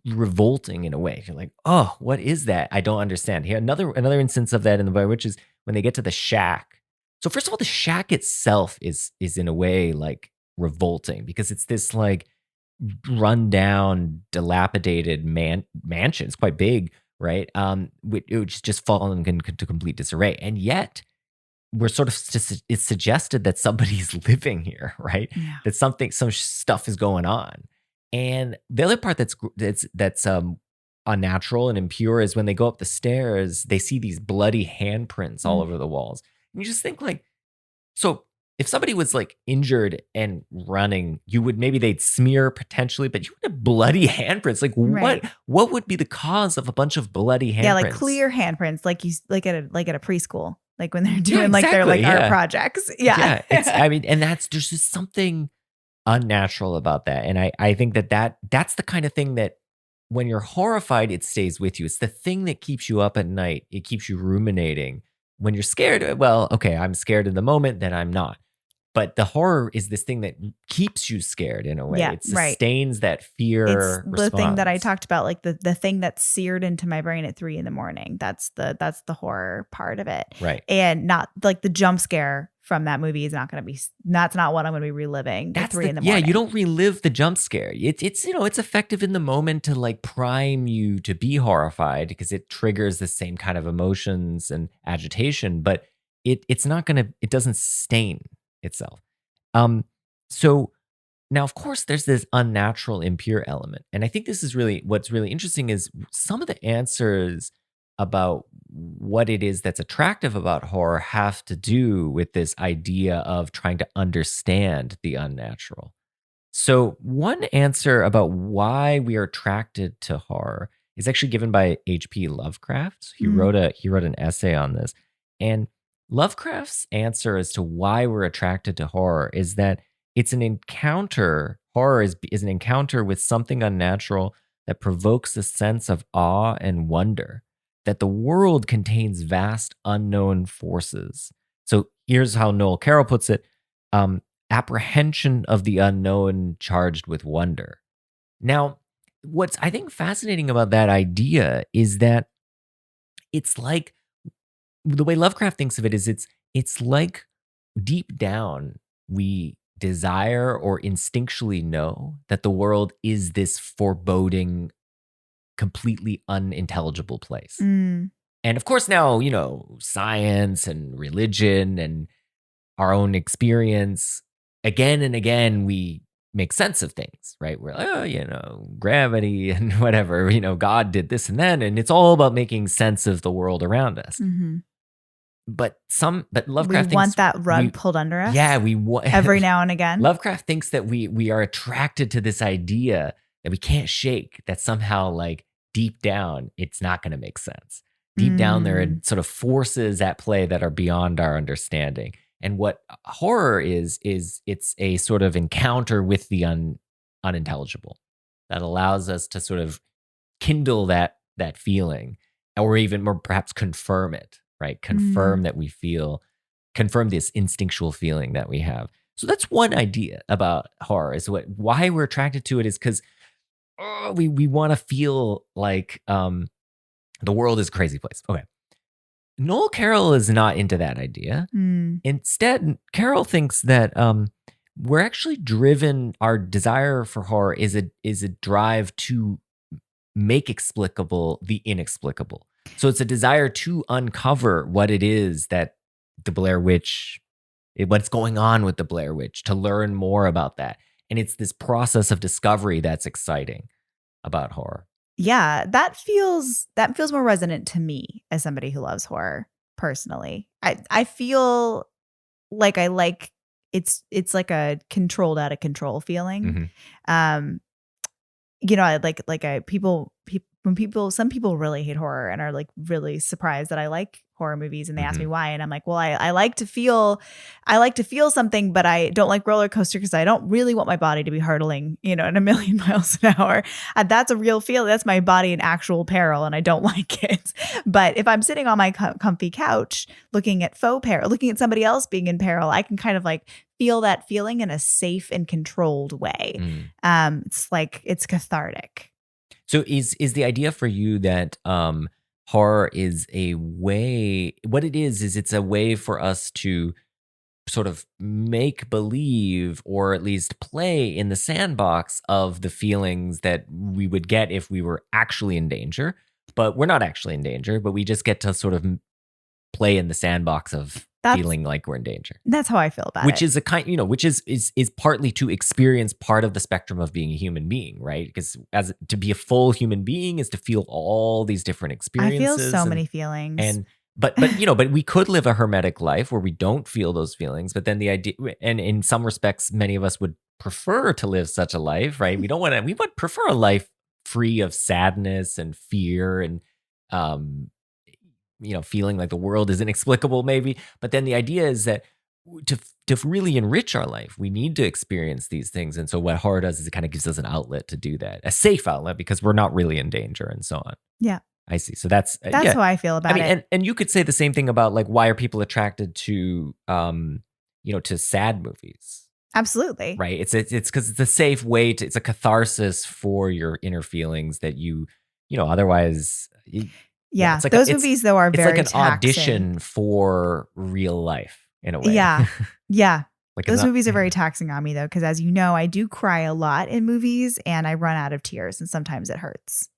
revolting in a way. You're like, oh, what is that? I don't understand. Here, another instance of that in the Blair Witch is when they get to the shack. So first of all, the shack itself is in a way like revolting because it's this like rundown, dilapidated mansion. It's quite big, right? Which just fallen into complete disarray, and yet we're sort of it's suggested that somebody's living here, right? Yeah. That some stuff is going on. And the other part that's unnatural and impure is when they go up the stairs, they see these bloody handprints all over the walls. And you just think like, so if somebody was like injured and running, they'd smear potentially, but you would have bloody handprints. Like Right. what would be the cause of a bunch of bloody handprints? Yeah, like clear handprints, like at a preschool, like when they're doing like their exactly, art projects. Yeah. And there's just something unnatural about that. And I think that's the kind of thing that when you're horrified, it stays with you. It's the thing that keeps you up at night. It keeps you ruminating. When you're scared, well, okay, I'm scared in the moment, then I'm not. But the horror is this thing that keeps you scared in a way. Yeah, it sustains that fear It's response. the thing that I talked about, like the thing that's seared into my brain at 3 a.m. That's the horror part of it. Right. And not like the jump scare from that movie is not going to be, that's not what I'm going to be reliving at 3 a.m. Yeah, you don't relive the jump scare. It's it's effective in the moment to like prime you to be horrified because it triggers the same kind of emotions and agitation, but it doesn't sustain itself. So now, of course, there's this unnatural, impure element. And I think this is what's really interesting is some of the answers about what it is that's attractive about horror have to do with this idea of trying to understand the unnatural. So one answer about why we are attracted to horror is actually given by H.P. Lovecraft. He wrote an essay on this. And Lovecraft's answer as to why we're attracted to horror is that it's an encounter. Horror is an encounter with something unnatural that provokes a sense of awe and wonder, that the world contains vast unknown forces. So here's how Noel Carroll puts it, apprehension of the unknown charged with wonder. Now, what's I think fascinating about that idea is that it's like, the way Lovecraft thinks of it is it's like deep down we desire or instinctually know that the world is this foreboding, completely unintelligible place. Mm. And of course now, science and religion and our own experience, again and again, we make sense of things, right? We're like, gravity and whatever, God did this and that. And it's all about making sense of the world around us. Mm-hmm. But Lovecraft we want that rug pulled under us. Yeah, we want every now and again. Lovecraft thinks that we are attracted to this idea that we can't shake, that somehow like deep down it's not going to make sense. Deep down there are sort of forces at play that are beyond our understanding. And what horror is it's a sort of encounter with the unintelligible that allows us to sort of kindle that feeling, or even more perhaps confirm it. Right? Confirm that we confirm this instinctual feeling that we have. So that's one idea about horror, is why we're attracted to it is because we want to feel like the world is a crazy place. Okay. Noel Carroll is not into that idea. Instead, Carroll thinks that we're actually driven, our desire for horror is a drive to make explicable the inexplicable. So it's a desire to uncover what it is that the Blair Witch, what's going on with the Blair Witch, to learn more about that. And it's this process of discovery that's exciting about horror. Yeah, that feels more resonant to me as somebody who loves horror personally. I feel like it's like a controlled out of control feeling. you know, I some people really hate horror and are like really surprised that I like horror movies, and they ask me why, and I'm like, well, I like to feel something, but I don't like roller coaster because I don't really want my body to be hurtling, you know, at 1,000,000 miles an hour. That's a real feel. That's my body in actual peril, and I don't like it. But if I'm sitting on my comfy couch looking at faux peril, looking at somebody else being in peril, I can kind of like feel that feeling in a safe and controlled way. It's like, it's cathartic. So is the idea for you that horror is a way, what it is it's a way for us to sort of make believe, or at least play in the sandbox of the feelings that we would get if we were actually in danger, but we're not actually in danger, but we just get to sort of play in the sandbox of feeling like we're in danger. That's how I feel about which it. Is a kind, you know, which is partly to experience part of the spectrum of being a human being, right? Because as to be a full human being is to feel all these different experiences. I feel so many feelings. But you know, but we could live a hermetic life where we don't feel those feelings. But then the idea, and in some respects, many of us would prefer to live such a life, right? We would prefer a life free of sadness and fear and you know, feeling like the world is inexplicable, maybe. But then the idea is that to really enrich our life, we need to experience these things. And so what horror does is it kind of gives us an outlet to do that, a safe outlet, because we're not really in danger and so on. Yeah. I see. So that's how I feel about it. And you could say the same thing about like, why are people attracted to, you know, to sad movies? Absolutely. Right. It's because it's a safe way to, it's a catharsis for your inner feelings that you know, otherwise. Yeah, it's like those movies though are very it's like an audition for real life in a way. Yeah, yeah. Like those movies are very taxing on me though, because as you know, I do cry a lot in movies, and I run out of tears, and sometimes it hurts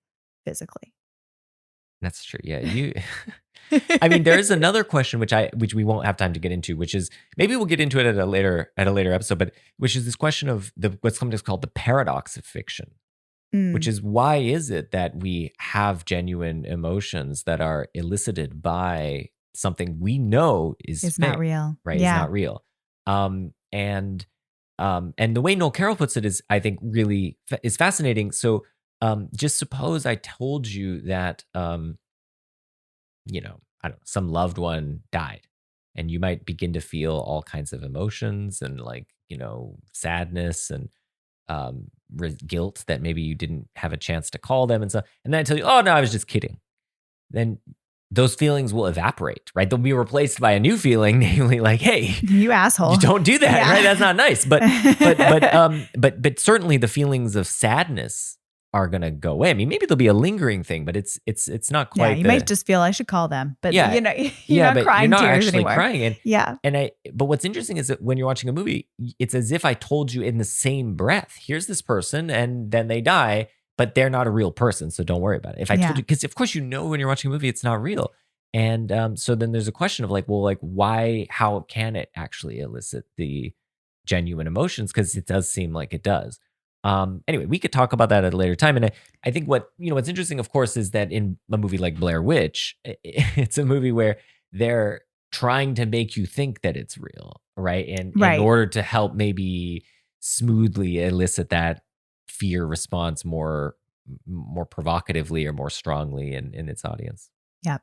physically. That's true. Yeah, you. I mean, there is another question which we won't have time to get into, which is, maybe we'll get into it at a later episode, but which is this question of what's sometimes called the paradox of fiction. Which is, why is it that we have genuine emotions that are elicited by something we know is it's fake, not real, right? Yeah. It's not real. And the way Noel Carroll puts it is, I think, really is fascinating. So just suppose I told you that, you know, I don't know, some loved one died, and you might begin to feel all kinds of emotions and, like, you know, sadness and guilt that maybe you didn't have a chance to call them and stuff. And then I tell you, oh no, I was just kidding. Then those feelings will evaporate, right? They'll be replaced by a new feeling, namely like, hey, you asshole, you don't do that, right? That's not nice. But certainly the feelings of sadness are gonna go away. I mean, maybe there'll be a lingering thing, but it's not quite. Yeah, you might just feel I should call them, but yeah, you know, you're not crying you're not tears actually anymore. crying. And but what's interesting is that when you're watching a movie, it's as if I told you in the same breath, here's this person, and then they die, but they're not a real person, so don't worry about it. If I told you, because of course you know when you're watching a movie, it's not real. And so then there's a question of like, well, like, why? How can it actually elicit the genuine emotions? Because it does seem like it does. Anyway, we could talk about that at a later time. And I think what's interesting, of course, is that in a movie like Blair Witch, it's a movie where they're trying to make you think that it's real, right? And in order to help maybe smoothly elicit that fear response more provocatively or more strongly in its audience. Yeah.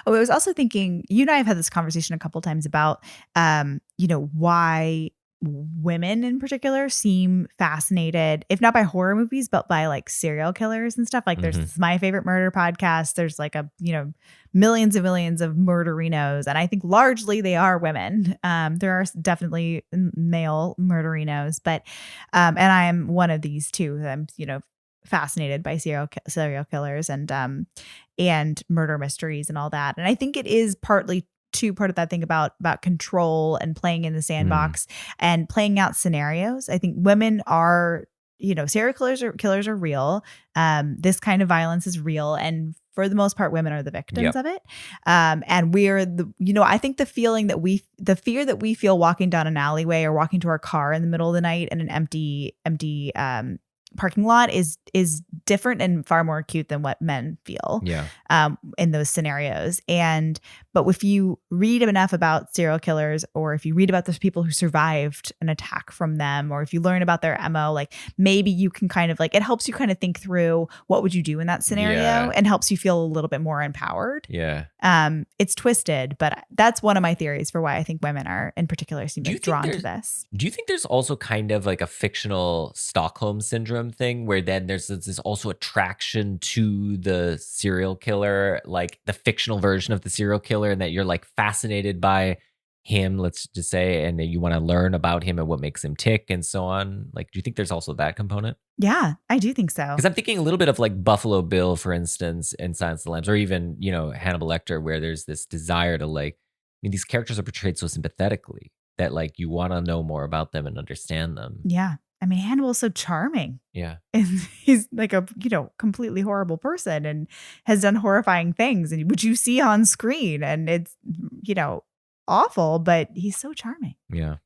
Oh, I was also thinking, you and I have had this conversation a couple times about, you know, why women in particular seem fascinated, if not by horror movies, but by like serial killers and stuff. Like there's My Favorite Murder podcast. There's like millions and millions of murderinos. And I think largely they are women. There are definitely male murderinos, but, and I am one of these too. I'm, fascinated by serial killers and murder mysteries and all that. And I think it is part of that thing about control and playing in the sandbox and playing out scenarios. I think women are, serial killers are real. This kind of violence is real. And for the most part, women are the victims of it. And we're I think the fear that we feel walking down an alleyway or walking to our car in the middle of the night in an empty parking lot is different and far more acute than what men feel in those scenarios. But if you read enough about serial killers, or if you read about those people who survived an attack from them, or if you learn about their MO, like maybe you can kind of like, it helps you kind of think through what would you do in that scenario, and helps you feel a little bit more empowered. Yeah. It's twisted, but that's one of my theories for why I think women are in particular seem like drawn to this. Do you think there's also kind of like a fictional Stockholm syndrome thing where then there's this also attraction to the serial killer, like the fictional version of the serial killer, and that you're like fascinated by him, let's just say, and that you want to learn about him and what makes him tick and so on? Like, do you think there's also that component? Yeah, I do think so. Because I'm thinking a little bit of like Buffalo Bill, for instance, in Silence of the Lambs, or even, Hannibal Lecter, where there's this desire to like, I mean, these characters are portrayed so sympathetically that like you want to know more about them and understand them. Yeah. I mean, Hannibal's so charming. Yeah. And he's like a, completely horrible person and has done horrifying things, and which you see on screen, and it's, awful, but he's so charming. Yeah.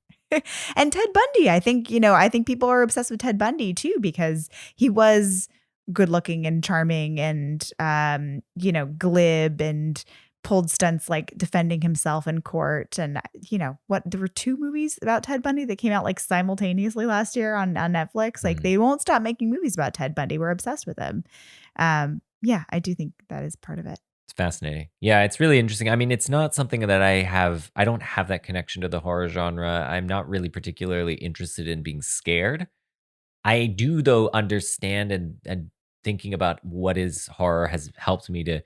And Ted Bundy, I think people are obsessed with Ted Bundy too, because he was good looking and charming and, glib and pulled stunts like defending himself in court. And, there were 2 movies about Ted Bundy that came out like simultaneously last year on Netflix. Like they won't stop making movies about Ted Bundy. We're obsessed with him. Yeah, I do think that is part of it. It's fascinating. Yeah, it's really interesting. I mean, it's not something that I don't have that connection to the horror genre. I'm not really particularly interested in being scared. I do, though, understand and thinking about what is horror has helped me to,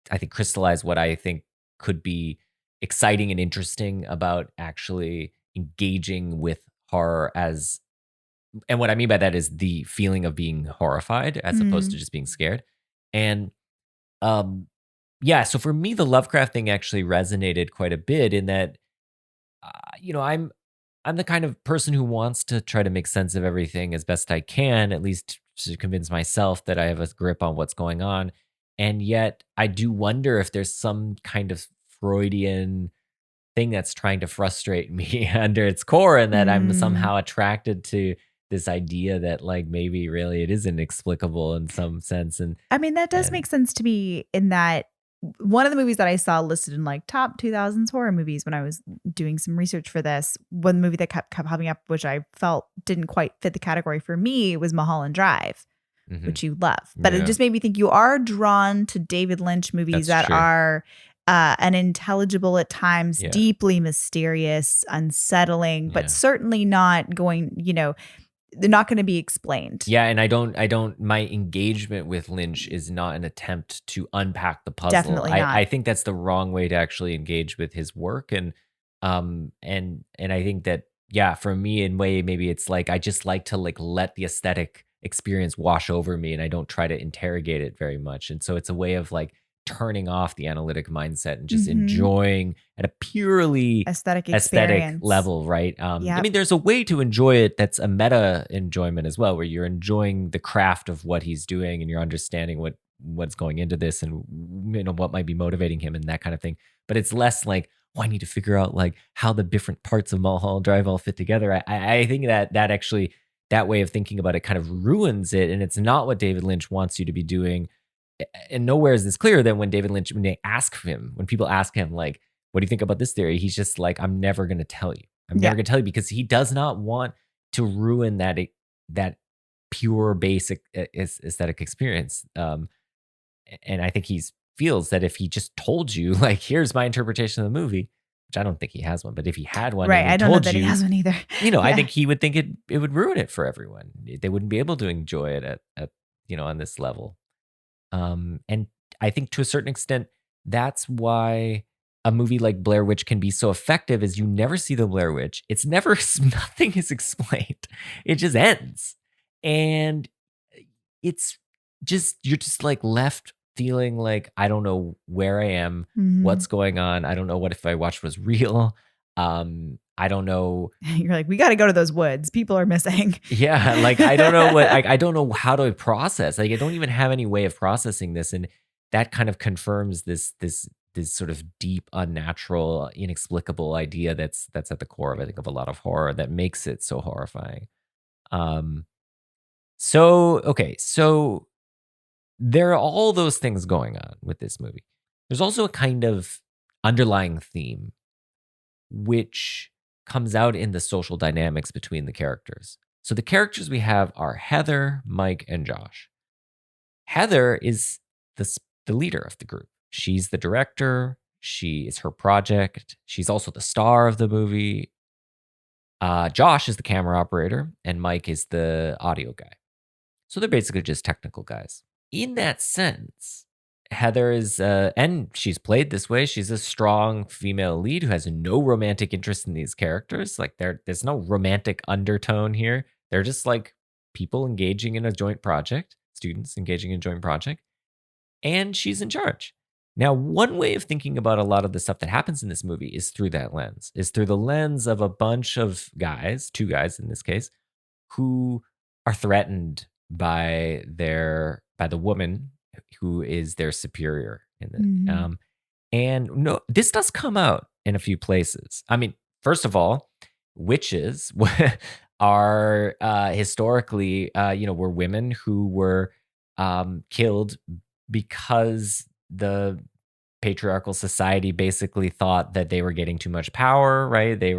I think, crystallize what I think could be exciting and interesting about actually engaging with horror and what I mean by that is the feeling of being horrified as opposed to just being scared. And, yeah, so for me, the Lovecraft thing actually resonated quite a bit in that, I'm the kind of person who wants to try to make sense of everything as best I can, at least to convince myself that I have a grip on what's going on. And yet I do wonder if there's some kind of Freudian thing that's trying to frustrate me under its core, and that I'm somehow attracted to this idea that like maybe really it is inexplicable in some sense. And I mean, that does make sense to me in that one of the movies that I saw listed in like top 2000s horror movies when I was doing some research for this, one movie that kept popping up, which I felt didn't quite fit the category for me, was Mulholland Drive, which you love. But it just made me think you are drawn to David Lynch movies that are unintelligible at times, deeply mysterious, unsettling, but certainly not going, they're not going to be explained. Yeah, and my engagement with Lynch is not an attempt to unpack the puzzle. Definitely not. I think that's the wrong way to actually engage with his work. And I think that, yeah, for me, in a way, maybe it's like I just like to like let the aesthetic experience wash over me, and I don't try to interrogate it very much. And so it's a way of like turning off the analytic mindset and just enjoying at a purely aesthetic level, right? I mean, there's a way to enjoy it that's a meta enjoyment as well, where you're enjoying the craft of what he's doing and you're understanding what's going into this and what might be motivating him and that kind of thing. But it's less like, I need to figure out like how the different parts of Mulholland Drive all fit together. I think that actually, that way of thinking about it kind of ruins it, and it's not what David Lynch wants you to be doing. And nowhere is this clearer than when when people ask him, like, what do you think about this theory? He's just like, I'm never going to tell you. I'm never going to tell you, because he does not want to ruin that pure, basic aesthetic experience. And I think he feels that if he just told you, like, here's my interpretation of the movie, which I don't think he has one, but if he had one, right? I don't know that he has one either. I think he would think it would ruin it for everyone. They wouldn't be able to enjoy it at on this level. And I think to a certain extent, that's why a movie like Blair Witch can be so effective, is you never see the Blair Witch. Nothing is explained. It just ends. And it's just, you're just like left feeling like, I don't know where I am, what's going on. I don't know what if I watched was real. I don't know. You're like, we got to go to those woods. People are missing. Yeah. Like, I don't know I don't know how to process. Like, I don't even have any way of processing this. And that kind of confirms this sort of deep, unnatural, inexplicable idea that's at the core of, I think, of a lot of horror that makes it so horrifying. So there are all those things going on with this movie. There's also a kind of underlying theme, which comes out in the social dynamics between the characters. So the characters we have are Heather, Mike, and Josh. Heather is the leader of the group. She's the director. She is her project. She's also the star of the movie. Josh is the camera operator, and Mike is the audio guy. So they're basically just technical guys. In that sense, Heather is, and she's played this way, she's a strong female lead who has no romantic interest in these characters. Like there's no romantic undertone here. They're just like people engaging in a joint project, students engaging in a joint project, and she's in charge. Now, one way of thinking about a lot of the stuff that happens in this movie is through that lens, is through the lens of a bunch of guys, 2 guys in this case, who are threatened by the woman who is their superior in it. Mm-hmm. And no, this does come out in a few places. I mean, first of all, witches are historically, were women who were killed because the patriarchal society basically thought that they were getting too much power, right? They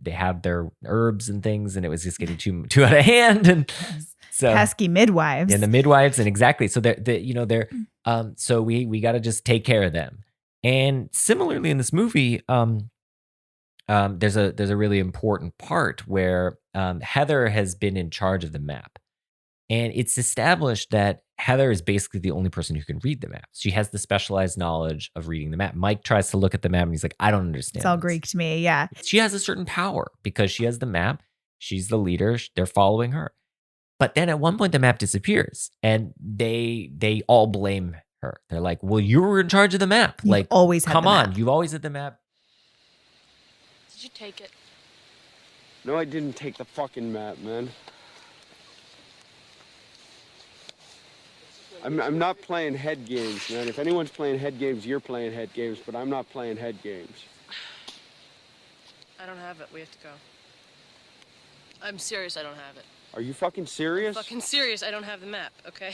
had their herbs and things, and it was just getting too out of hand. And so pesky midwives. And the midwives, and exactly. So they're so we got to just take care of them. And similarly in this movie, there's a really important part where Heather has been in charge of the map. And it's established that Heather is basically the only person who can read the map. She has the specialized knowledge of reading the map. Mike tries to look at the map and he's like, I don't understand. It's all Greek to me, yeah. She has a certain power because she has the map. She's the leader. They're following her. But then at one point the map disappears and they all blame her. They're like, well, you were in charge of the map. You've like, always had come the on, map. you've always had the map. Did you take it? No, I didn't take the fucking map, man. I'm not playing head games, man. If anyone's playing head games, you're playing head games, but I'm not playing head games. I don't have it. We have to go. I'm serious. I don't have it. Are you fucking serious? I'm fucking serious. I don't have the map, okay?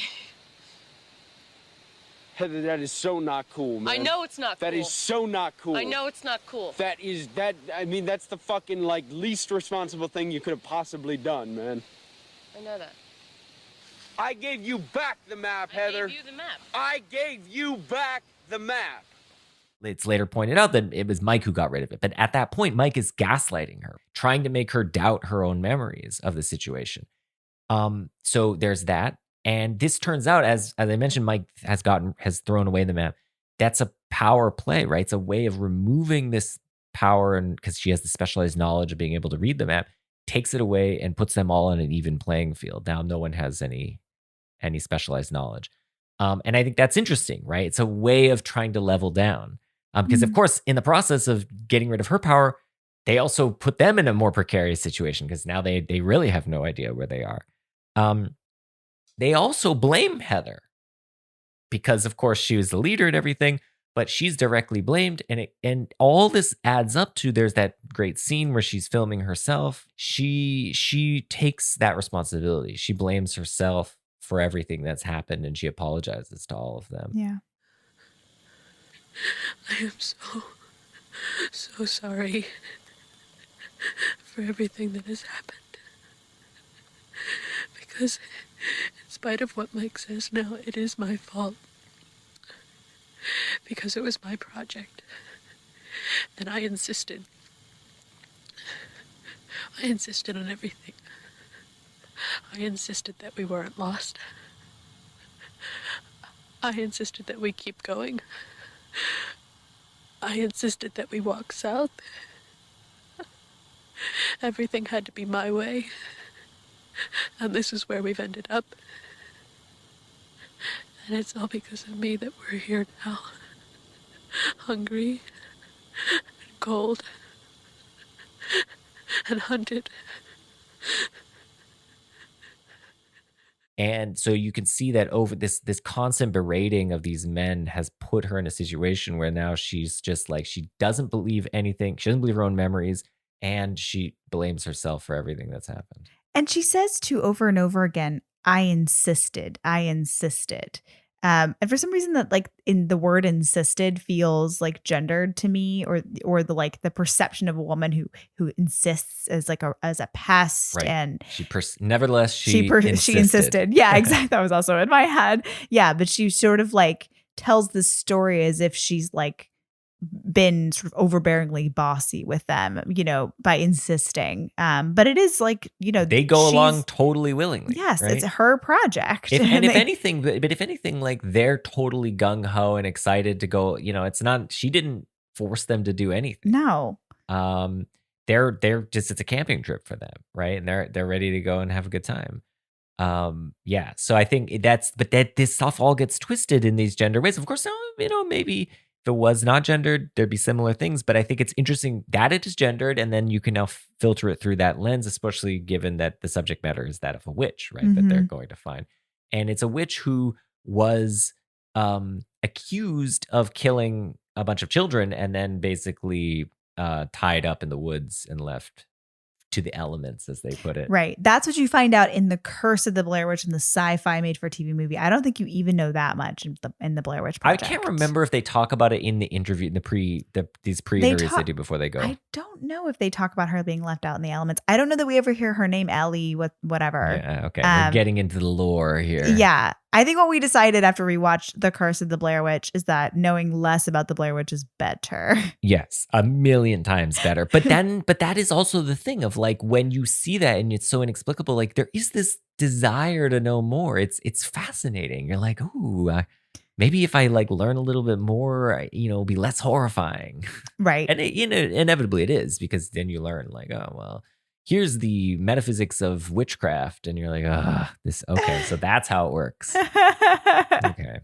Heather, that is so not cool, man. I know it's not cool. That is so not cool. I know it's not cool. I mean, that's the fucking, like, least responsible thing you could have possibly done, man. I know that. I gave you back the map, Heather. I gave you the map. I gave you back the map. It's later pointed out that it was Mike who got rid of it. But at that point, Mike is gaslighting her, trying to make her doubt her own memories of the situation. So there's that. And this turns out, as I mentioned, Mike has thrown away the map. That's a power play, right? It's a way of removing this power, and because she has the specialized knowledge of being able to read the map, takes it away and puts them all on an even playing field. Now no one has any specialized knowledge. And I think that's interesting, right? It's a way of trying to level down. Because of course, in the process of getting rid of her power, they also put them in a more precarious situation because now they really have no idea where they are. They also blame Heather because, of course, she was the leader and everything, but she's directly blamed. And all this adds up to, there's that great scene where she's filming herself. She takes that responsibility. She blames herself for everything that's happened, and she apologizes to all of them. Yeah. I am so sorry for everything that has happened. Because in spite of what Mike says now, it is my fault. Because it was my project. And I insisted. I insisted on everything. I insisted that we weren't lost. I insisted that we keep going. I insisted that we walk south. Everything had to be my way. And this is where we've ended up. And it's all because of me that we're here now. Hungry and cold and hunted. And so you can see that over this constant berating of these men has put her in a situation where now she's just like, she doesn't believe anything. She doesn't believe her own memories, and she blames herself for everything that's happened. And she says too over and over again, I insisted. And for some reason that like in the word insisted feels like gendered to me, or the like the perception of a woman who insists as like as a pest. Right. And nevertheless, she insisted. Yeah, exactly. That was also in my head. Yeah. But she sort of like tells this story as if she's like been sort of overbearingly bossy with them, you know, by insisting. But it is like, you know, they go along totally willingly. Yes, right? it's her project. If anything, but if anything, like they're totally gung ho and excited to go. You know, it's not. She didn't force them to do anything. No. They're just, it's a camping trip for them, right? And they're ready to go and have a good time. Yeah. So I think that this stuff all gets twisted in these gender ways. Of course, you know, maybe if it was not gendered, there'd be similar things. But I think it's interesting that it is gendered, and then you can now filter it through that lens, especially given that the subject matter is that of a witch, right? That they're going to find. And it's a witch who was accused of killing a bunch of children and then basically tied up in the woods and left to the elements, as they put it. Right. That's what you find out in The Curse of the Blair Witch, in the sci-fi made-for-TV movie. I don't think you even know that much in the Blair Witch Project. I can't remember if they talk about it in the interview, in these pre-interviews they do before they go. I don't know if they talk about her being left out in the elements. I don't know that we ever hear her name, Ellie, whatever. Yeah, okay. We're getting into the lore here. Yeah. I think what we decided after we watched The Curse of the Blair Witch is that knowing less about the Blair Witch is better. Yes, 1,000,000 times better. But that is also the thing of like, when you see that and it's so inexplicable, like there is this desire to know more. It's fascinating. You're like, ooh, maybe if I like learn a little bit more, you know, it'll be less horrifying. Right. And you know, inevitably it is, because then you learn like, oh, well, here's the metaphysics of witchcraft. And you're like, okay, so that's how it works. Okay.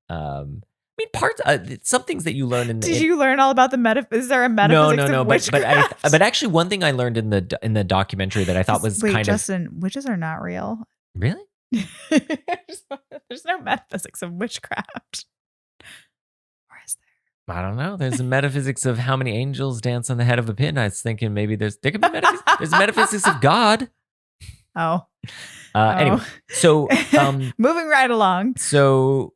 I mean, some things that you learn in the... Did you learn all about the metaphysics? Is there a metaphysics of witchcraft? But actually one thing I learned in the documentary that I thought was Justin, witches are not real. Really? There's no metaphysics of witchcraft. Or is there? I don't know. There's a metaphysics of how many angels dance on the head of a pin. I was thinking maybe there could be metaphysics. There's metaphysics of God. Oh. Anyway, so moving right along. So,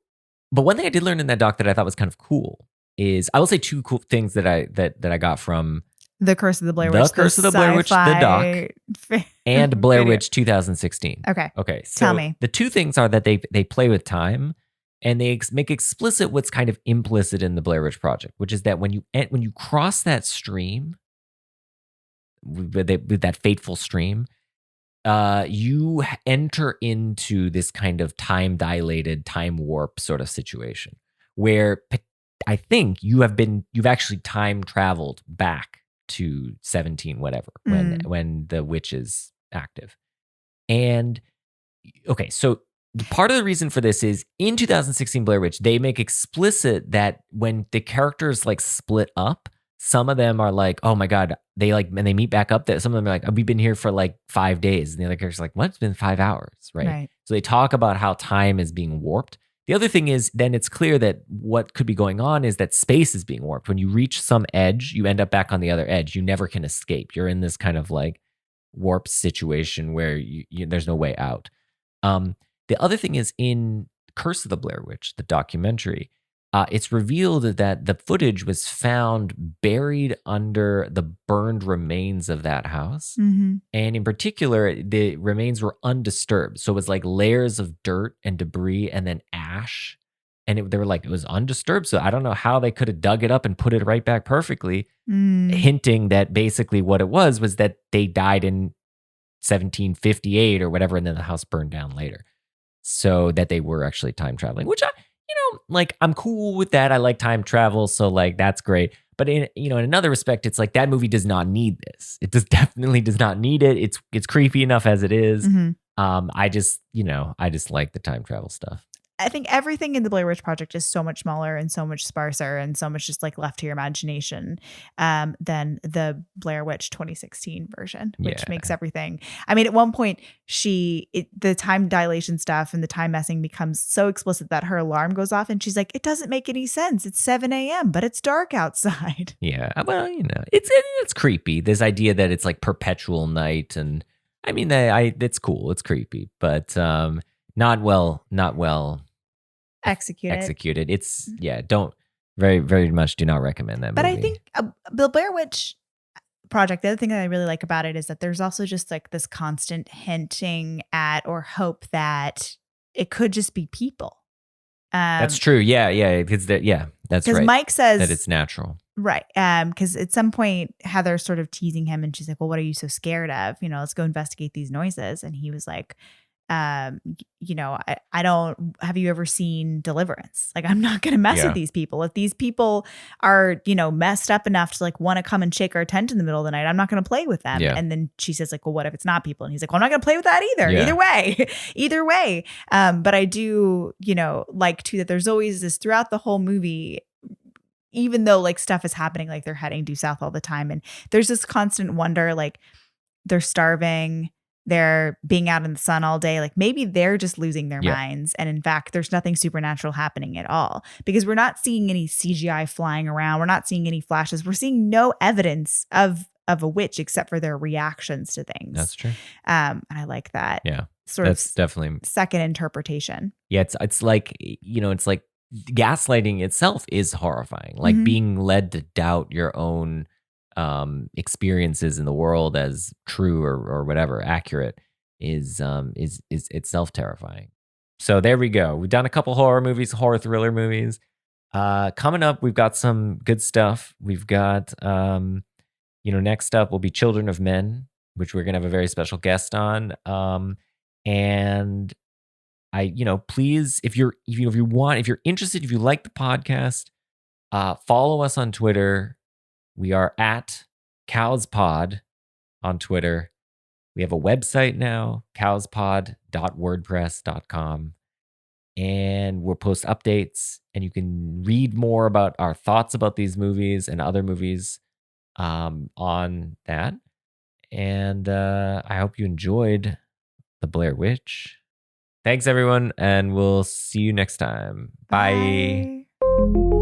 but one thing I did learn in that doc that I thought was kind of cool is, I will say two cool things that I got from The Curse of the Blair Witch. The Curse of the Blair Witch, the doc, and Blair Witch 2016. Okay. So tell me. The two things are that they play with time, and they make explicit what's kind of implicit in the Blair Witch Project, which is that when you cross that stream, with that fateful stream, you enter into this kind of time dilated, time warp sort of situation where I think you've actually time traveled back to 17 whatever when the witch is active. And okay, so part of the reason for this is in 2016 Blair Witch, they make explicit that when the characters like split up, some of them are like, oh my God, they like, and they meet back up, that some of them are like, oh, we've been here for like 5 days. And the other character's like, what? It's been 5 hours, right? So they talk about how time is being warped. The other thing is, then it's clear that what could be going on is that space is being warped. When you reach some edge, you end up back on the other edge. You never can escape. You're in this kind of like warped situation where there's no way out. The other thing is, in Curse of the Blair Witch, the documentary, it's revealed that the footage was found buried under the burned remains of that house. Mm-hmm. And in particular, the remains were undisturbed. So it was like layers of dirt and debris and then ash. And they were like, it was undisturbed. So I don't know how they could have dug it up and put it right back perfectly, hinting that basically what it was that they died in 1758 or whatever, and then the house burned down later. So that they were actually time traveling, which like, I'm cool with that. I like time travel, so like that's great. But in another respect, it's like that movie does not need this. It definitely does not need it. It's creepy enough as it is. Mm-hmm. I just like the time travel stuff. I think everything in the Blair Witch Project is so much smaller and so much sparser and so much just like left to your imagination than the Blair Witch 2016 version, which makes everything. I mean, at one point, the time dilation stuff and the time messing becomes so explicit that her alarm goes off and she's like, it doesn't make any sense. It's 7 a.m., but it's dark outside. Yeah, well, it's creepy. This idea that it's like perpetual night, and I mean, it's cool. It's creepy, but not well executed. It's don't very much do not recommend that But movie. I think the Blair Witch Project, the other thing that I really like about it is that there's also just like this constant hinting at or hope that it could just be people. That's true. Yeah. Because that's Because right. Mike says that it's natural. Right. Because at some point, Heather's sort of teasing him and she's like, well, what are you so scared of? Let's go investigate these noises. And he was like, I don't, have you ever seen Deliverance? Like, I'm not going to mess with these people. If these people are, messed up enough to like want to come and shake our tent in the middle of the night, I'm not going to play with them. Yeah. And then she says like, well, what if it's not people? And he's like, well, I'm not going to play with that either. Yeah. Either way. But I do, like too, that there's always this throughout the whole movie, even though like stuff is happening, like they're heading due south all the time. And there's this constant wonder, like they're starving, they're being out in the sun all day. Like maybe they're just losing their minds. And in fact, there's nothing supernatural happening at all because we're not seeing any CGI flying around. We're not seeing any flashes. We're seeing no evidence of a witch except for their reactions to things. That's true. And I like that. Yeah. That's definitely second interpretation. Yeah. It's like, it's like gaslighting itself is horrifying. Like being led to doubt your own experiences in the world as true or whatever, accurate is itself terrifying. So there we go. We've done a couple horror movies, horror thriller movies. Coming up, we've got some good stuff. We've got, next up will be Children of Men, which we're going to have a very special guest on. And please, if you're interested, if you like the podcast, follow us on Twitter. We are at cowspod on Twitter. We have a website now, cowspod.wordpress.com. And we'll post updates and you can read more about our thoughts about these movies and other movies on that. And I hope you enjoyed The Blair Witch. Thanks, everyone, and we'll see you next time. Bye. Bye.